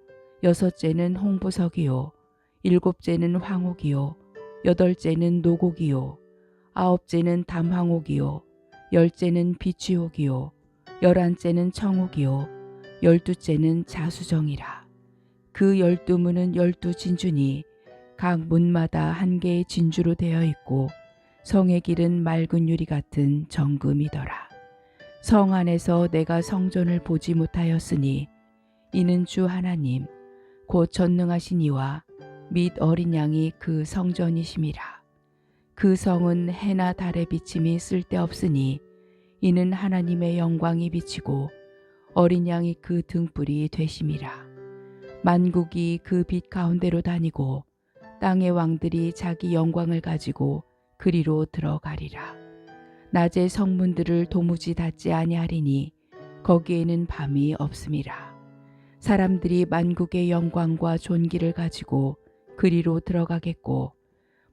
여섯째는 홍보석이요 일곱째는 황옥이요 여덟째는 노곡이요 아홉째는 담황옥이요 열째는 비취옥이요 열한째는 청옥이요 열두째는 자수정이라. 그 12문은 12진주니 각 문마다 한 개의 진주로 되어 있고 성의 길은 맑은 유리 같은 정금이더라. 성 안에서 내가 성전을 보지 못하였으니 이는 주 하나님 곧 전능하신 이와 및 어린 양이 그 성전이심이라. 그 성은 해나 달의 비침이 쓸데없으니 이는 하나님의 영광이 비치고 어린 양이 그 등불이 되심이라. 만국이 그 빛 가운데로 다니고 땅의 왕들이 자기 영광을 가지고 그리로 들어가리라. 낮의 성문들을 도무지 닫지 아니하리니 거기에는 밤이 없음이라. 사람들이 만국의 영광과 존귀를 가지고 그리로 들어가겠고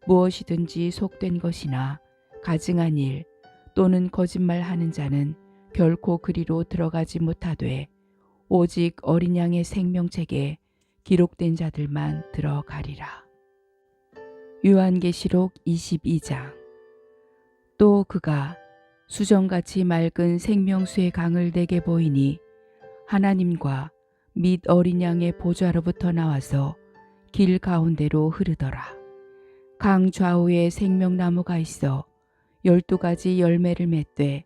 무엇이든지 속된 것이나 가증한 일 또는 거짓말하는 자는 결코 그리로 들어가지 못하되 오직 어린 양의 생명책에 기록된 자들만 들어가리라. 요한계시록 22장. 또 그가 수정같이 맑은 생명수의 강을 내게 보이니 하나님과 및 어린 양의 보좌로부터 나와서 길 가운데로 흐르더라. 강 좌우에 생명나무가 있어 12가지 열매를 맺되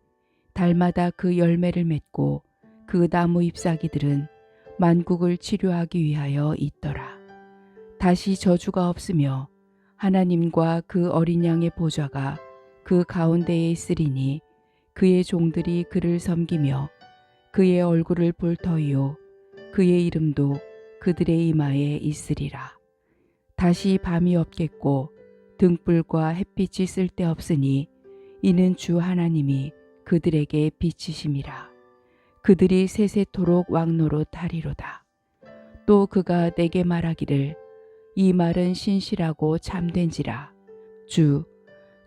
달마다 그 열매를 맺고 그 나무 잎사귀들은 만국을 치료하기 위하여 있더라. 다시 저주가 없으며 하나님과 그 어린 양의 보좌가 그 가운데에 있으리니 그의 종들이 그를 섬기며 그의 얼굴을 볼 터이요 그의 이름도 그들의 이마에 있으리라. 다시 밤이 없겠고 등불과 햇빛이 쓸데없으니 이는 주 하나님이 그들에게 비치심이라. 그들이 세세토록 왕노릇 하리로다. 또 그가 내게 말하기를 이 말은 신실하고 참된지라. 주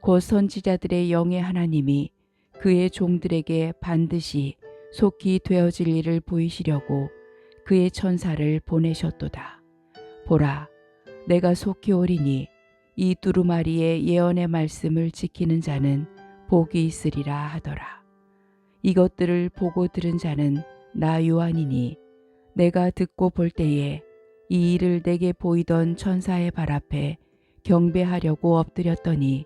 곧 선지자들의 영의 하나님이 그의 종들에게 반드시 속히 되어질 일을 보이시려고 그의 천사를 보내셨도다. 보라, 내가 속히 오리니 이 두루마리의 예언의 말씀을 지키는 자는 복이 있으리라 하더라. 이것들을 보고 들은 자는 나 요한이니 내가 듣고 볼 때에 이 일을 내게 보이던 천사의 발 앞에 경배하려고 엎드렸더니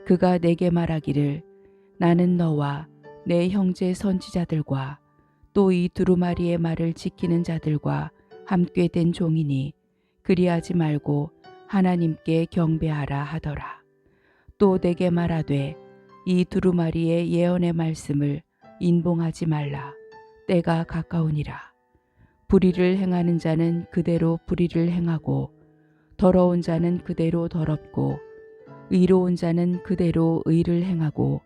그가 내게 말하기를 나는 너와 내 형제 선지자들과 또 이 두루마리의 말을 지키는 자들과 함께 된 종이니 그리하지 말고 하나님께 경배하라 하더라. 또 내게 말하되 이 두루마리의 예언의 말씀을 인봉하지 말라. 때가 가까우니라. 불의를 행하는 자는 그대로 불의를 행하고 더러운 자는 그대로 더럽고 의로운 자는 그대로 의를 행하고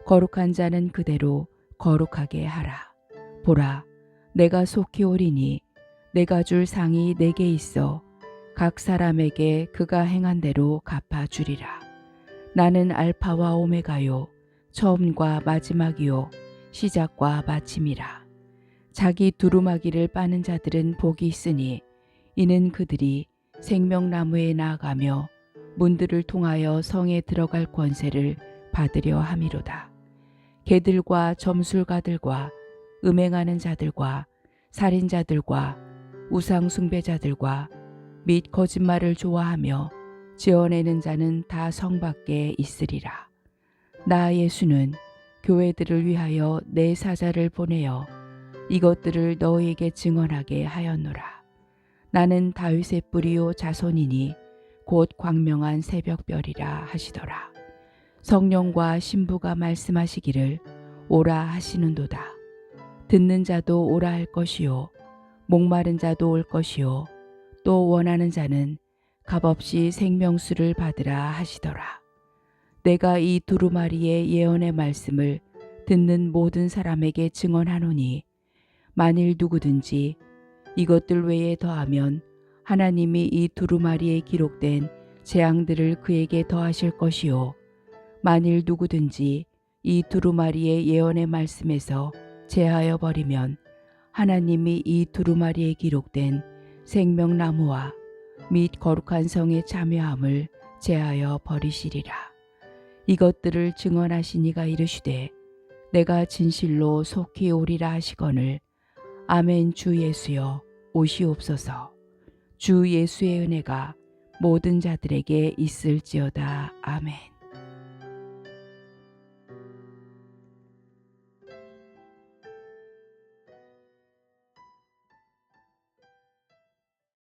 거룩한 자는 그대로 거룩하게 하라. 보라, 내가 속히 오리니 내가 줄 상이 내게 있어 각 사람에게 그가 행한 대로 갚아주리라. 나는 알파와 오메가요 처음과 마지막이요 시작과 마침이라. 자기 두루마기를 빠는 자들은 복이 있으니 이는 그들이 생명나무에 나아가며 문들을 통하여 성에 들어갈 권세를 받으려 함이로다. 개들과 점술가들과 음행하는 자들과 살인자들과 우상 숭배자들과 및 거짓말을 좋아하며 지어내는 자는 다 성 밖에 있으리라. 나 예수는 교회들을 위하여 내 사자를 보내어 이것들을 너희에게 증언하게 하였노라. 나는 다윗의 뿌리요 자손이니 곧 광명한 새벽별이라 하시더라. 성령과 신부가 말씀하시기를 오라 하시는도다. 듣는 자도 오라 할 것이요 목마른 자도 올 것이요 또 원하는 자는 값없이 생명수를 받으라 하시더라. 내가 이 두루마리의 예언의 말씀을 듣는 모든 사람에게 증언하노니 만일 누구든지 이것들 외에 더하면 하나님이 이 두루마리에 기록된 재앙들을 그에게 더하실 것이요 만일 누구든지 이 두루마리의 예언의 말씀에서 제하여 버리면 하나님이 이 두루마리에 기록된 생명나무와 및 거룩한 성의 참여함을 제하여 버리시리라. 이것들을 증언하신 이가 이르시되 내가 진실로 속히 오리라 하시거늘 아멘. 주 예수여 오시옵소서. 주 예수의 은혜가 모든 자들에게 있을지어다. 아멘.